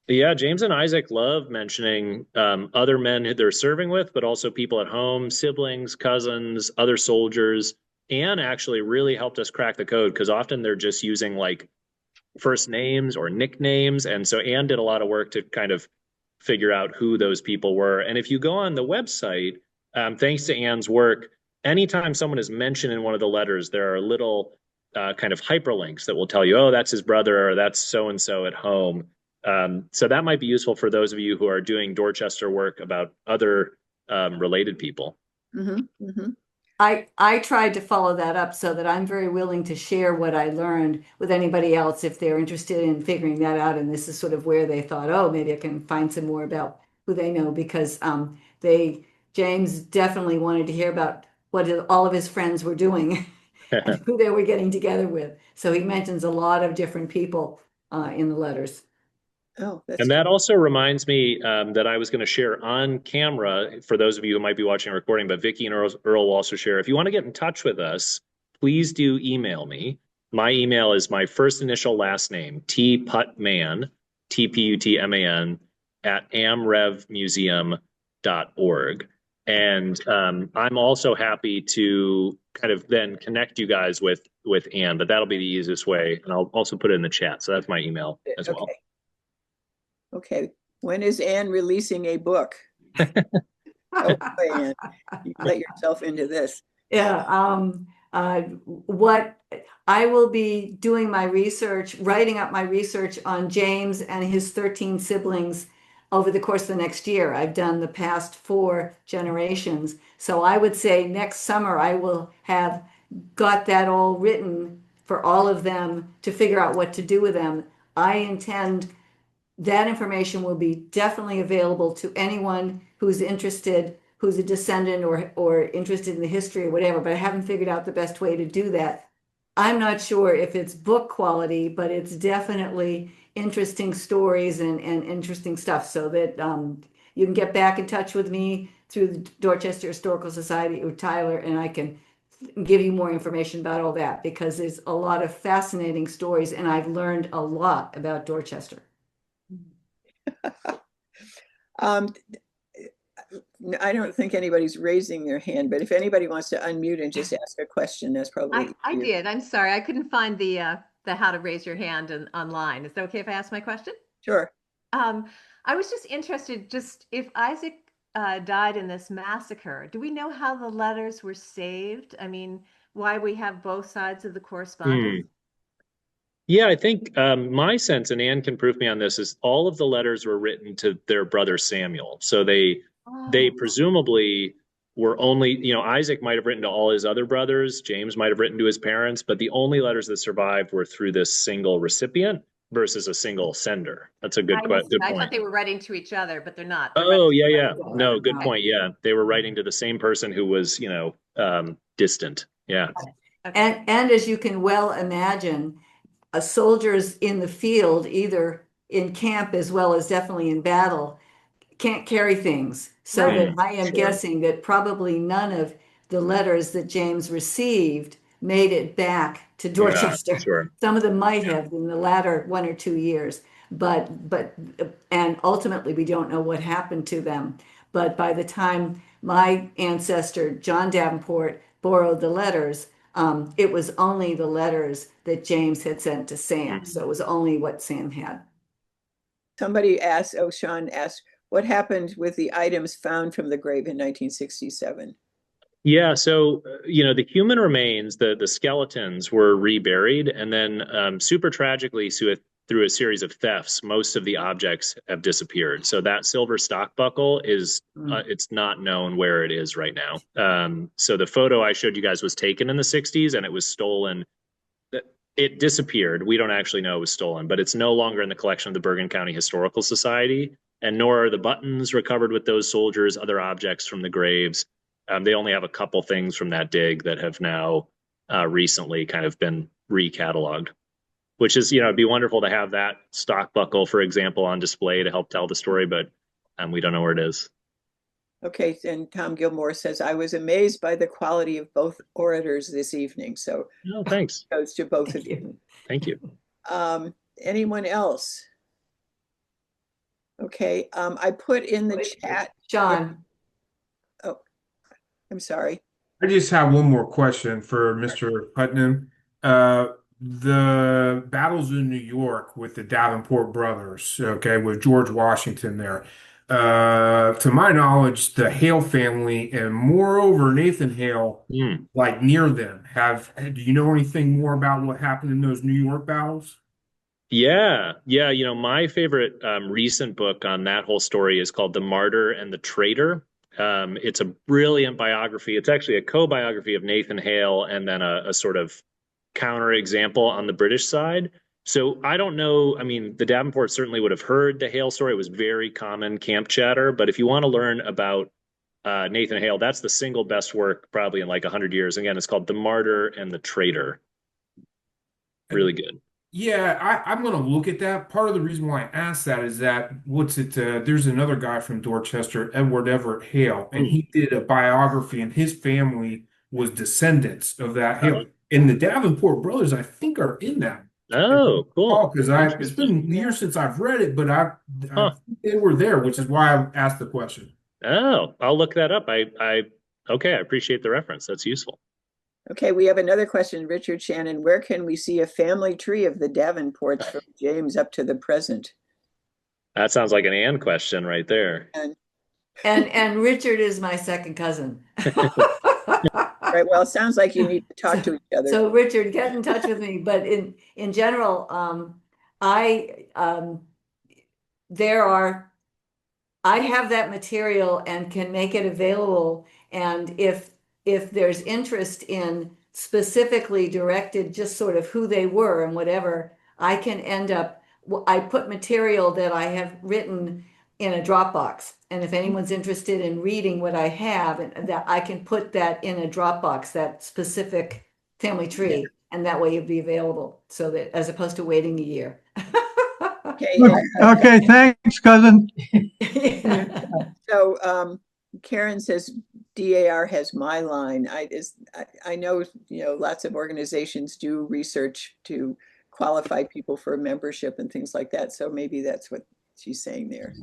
yeah, James and Isaac love mentioning other men who they're serving with, but also people at home, siblings, cousins, other soldiers. Anne actually really helped us crack the code because often they're just using like first names or nicknames. And so Anne did a lot of work to kind of figure out who those people were. And if you go on the website, thanks to Anne's work, anytime someone is mentioned in one of the letters, there are little kind of hyperlinks that will tell you, oh, that's his brother or that's so and so at home. So that might be useful for those of you who are doing Dorchester work about other related people. Mm-hmm. I tried to follow that up so that I'm very willing to share what I learned with anybody else if they're interested in figuring that out. And this is sort of where they thought, oh, maybe I can find some more about who they know because James definitely wanted to hear about what all of his friends were doing and who they were getting together with. So he mentions a lot of different people in the letters. Oh, that's And good. that also reminds me that I was going to share on camera for those of you who might be watching a recording, but Vicky and Earl will also share. If you want to get in touch with us, please do email me. My email is my first initial last name, tputman, Tputman, at amrevmuseum.org. And I'm also happy to kind of then connect you guys with Anne, but that'll be the easiest way. And I'll also put it in the chat. So that's my email as well. Okay. Okay. When is Anne releasing a book? Oh boy, Anne, you let yourself into this. Yeah, what I will be doing my research, writing up my research on James and his 13 siblings over the course of the next year. I've done the past 4 generations. So I would say next summer I will have got that all written for all of them to figure out what to do with them. I intend that information will be definitely available to anyone who's interested, who's a descendant or interested in the history or whatever, but I haven't figured out the best way to do that. I'm not sure if it's book quality, but it's definitely interesting stories and interesting stuff so that you can get back in touch with me through the Dorchester Historical Society or Tyler, and I can give you more information about all that because there's a lot of fascinating stories and I've learned a lot about Dorchester. I don't think anybody's raising their hand, but if anybody wants to unmute and just ask a question, that's probably I you. did. I'm sorry. I couldn't find the how to raise your hand online. Is that okay if I ask my question? Sure. I was just interested, just if Isaac died in this massacre, do we know how the letters were saved? I mean, why we have both sides of the correspondence? Yeah, I think my sense, and Anne can prove me on this, is all of the letters were written to their brother Samuel. So they Oh, presumably were only, Isaac might have written to all his other brothers, James might have written to his parents, but the only letters that survived were through this single recipient versus a single sender. That's a good good I thought point. they were writing to each other, but they're not. They're Oh, writing. yeah, yeah. Yeah. No, good point. Yeah, they were writing to the same person who was, distant. Yeah. Okay. And as you can well imagine, soldiers in the field, either in camp as well as definitely in battle, can't carry things. So Right. that I am Sure. guessing that probably none of the letters that James received made it back to Yeah, Dorchester. sure. Some of them might Yeah. have in the latter 1 or 2 years, but and ultimately we don't know what happened to them. But by the time my ancestor John Davenport borrowed the letters, it was only the letters that James had sent to Sam. So it was only what Sam had. Somebody asked, oh, Sean asked, what happened with the items found from the grave in 1967? Yeah, so the human remains, the skeletons were reburied, and then super tragically, through a series of thefts, most of the objects have disappeared. So that silver stock buckle is it's not known where it is right now. So the photo I showed you guys was taken in the 60s and it was stolen. It disappeared. We don't actually know it was stolen, but it's no longer in the collection of the Bergen County Historical Society, and nor are the buttons recovered with those soldiers, other objects from the graves. They only have a couple things from that dig that have now recently kind of been recatalogued, which is, it'd be wonderful to have that stock buckle, for example, on display to help tell the story, but we don't know where it is. Okay, and Tom Gilmore says, I was amazed by the quality of both orators this evening. So Oh, thanks. goes to both of you. Thank you. Anyone else? Okay, I put in the chat. John. Oh, I'm sorry. I just have one more question for Mr. Putnam. The battles in New York with the Davenport brothers, okay, with George Washington there. To my knowledge, the Hale family and moreover Nathan Hale, like near them, do you know anything more about what happened in those New York battles? Yeah. My favorite recent book on that whole story is called The Martyr and the Traitor. It's a brilliant biography. It's actually a co-biography of Nathan Hale and then a sort of counter example on the British side. So I don't know. I mean, the Davenport certainly would have heard the Hale story. It was very common camp chatter. But if you want to learn about Nathan Hale, that's the single best work probably in like 100 years. Again, it's called The Martyr and the Traitor. Really good. Yeah, I'm going to look at that. Part of the reason why I asked that is that there's another guy from Dorchester, Edward Everett Hale, and he did a biography, and his family was descendants of that Hale. And the Davenport brothers, I think, are in that. Oh, cool. Because it's been years since I've read it, but I think they were there, which is why I asked the question. Oh, I'll look that up. Okay, I appreciate the reference. That's useful. Okay, we have another question, Richard Shannon. Where can we see a family tree of the Davenports from James up to the present? That sounds like an Ann question right there. And Richard is my second cousin. Right. Well, it sounds like you need to talk to each other. So Richard, get in touch with me. But in general, I have that material and can make it available. And if there's interest in specifically directed, just sort of who they were and whatever, I put material that I have written in a Dropbox. And if anyone's interested in reading what I have, and that I can put that in a Dropbox, that specific family tree, and that way it'll be available, so that as opposed to waiting a year. Okay, thanks, cousin. So Karen says DAR has my line. I know, lots of organizations do research to qualify people for membership and things like that. So maybe that's what she's saying there.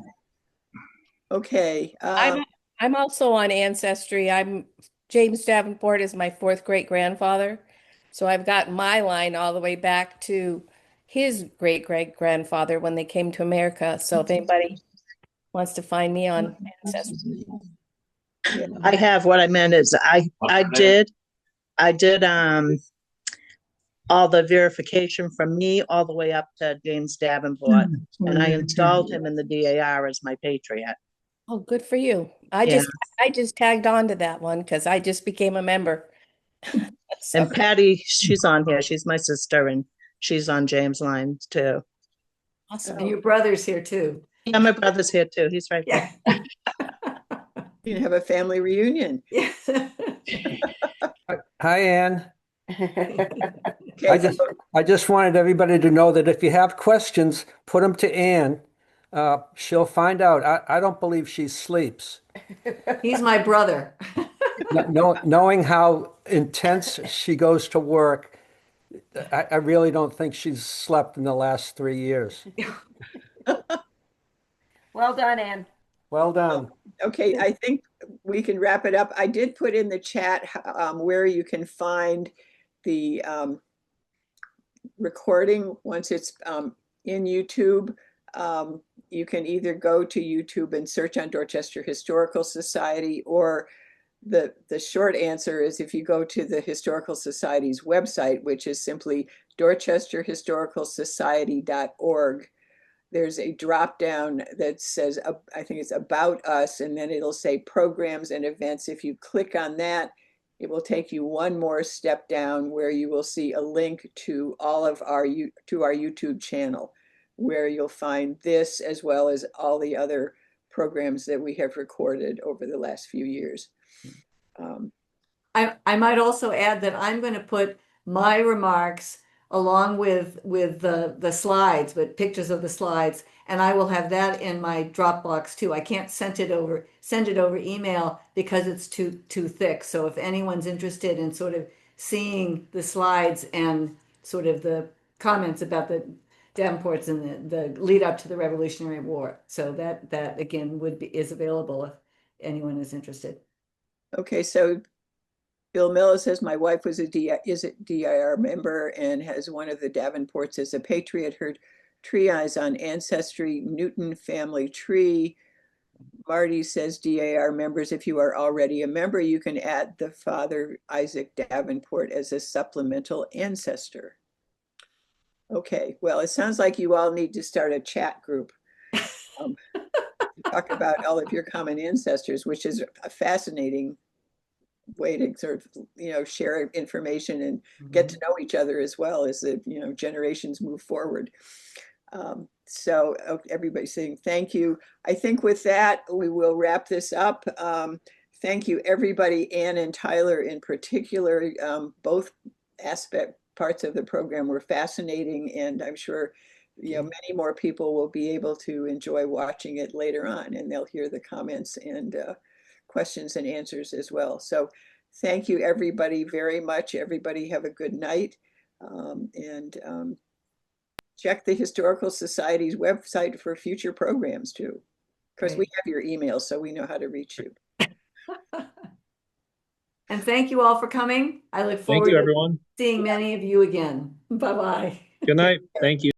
Okay. I'm also on Ancestry. James Davenport is my fourth great grandfather. So I've got my line all the way back to his great great grandfather when they came to America. So if anybody wants to find me on Ancestry. I have, what I meant is I did all the verification from me all the way up to James Davenport, and I installed him in the DAR as my patriot. Oh, good for you. I just tagged on to that one because I just became a member. And Patty, she's on here. She's my sister, and she's on James' line too. Awesome. And your brother's here too. Yeah, my brother's here too. He's right there. You can have a family reunion. Hi, Ann. Okay, I just wanted everybody to know that if you have questions, put them to Ann. She'll find out. I don't believe she sleeps. He's my brother. Knowing how intense she goes to work, I really don't think she's slept in the last 3 years. Well done, Ann. Well done. Okay, I think we can wrap it up. I did put in the chat where you can find the recording once it's in YouTube. You can either go to YouTube and search on Dorchester Historical Society, or the short answer is if you go to the Historical Society's website, which is simply dorchesterhistoricalsociety.org, there's a drop down that says, I think it's About Us, and then it'll say Programs and Events. If you click on that, it will take you one more step down where you will see a link to all of our YouTube channel, where you'll find this as well as all the other programs that we have recorded over the last few years. I might also add that I'm going to put my remarks along with the slides, with pictures of the slides, and I will have that in my Dropbox too. I can't send it over email because it's too thick. So if anyone's interested in sort of seeing the slides and sort of the comments about the Davenports and the lead up to the Revolutionary War, so that again is available if anyone is interested. Okay, so Bill Miller says, my wife was a DIR member and has one of the Davenports as a patriot. Her tree is on Ancestry Newton family tree. Marty says, DIR members, if you are already a member, you can add the Father Isaac Davenport as a supplemental ancestor. Okay, well, it sounds like you all need to start a chat group to talk about all of your common ancestors, which is a fascinating way to sort of, share information and get to know each other as well as the, generations move forward. So everybody's saying thank you. I think with that, we will wrap this up. Thank you, everybody, Ann and Tyler in particular. Both parts of the program were fascinating, and I'm sure many more people will be able to enjoy watching it later on, and they'll hear the comments and questions and answers as well. So thank you, everybody, very much. Everybody have a good night. And check the Historical Society's website for future programs too. Of course, we have your email, so we know how to reach you. And thank you all for coming. I look forward to everyone. Seeing many of you again. Bye-bye. Good night. Thank you.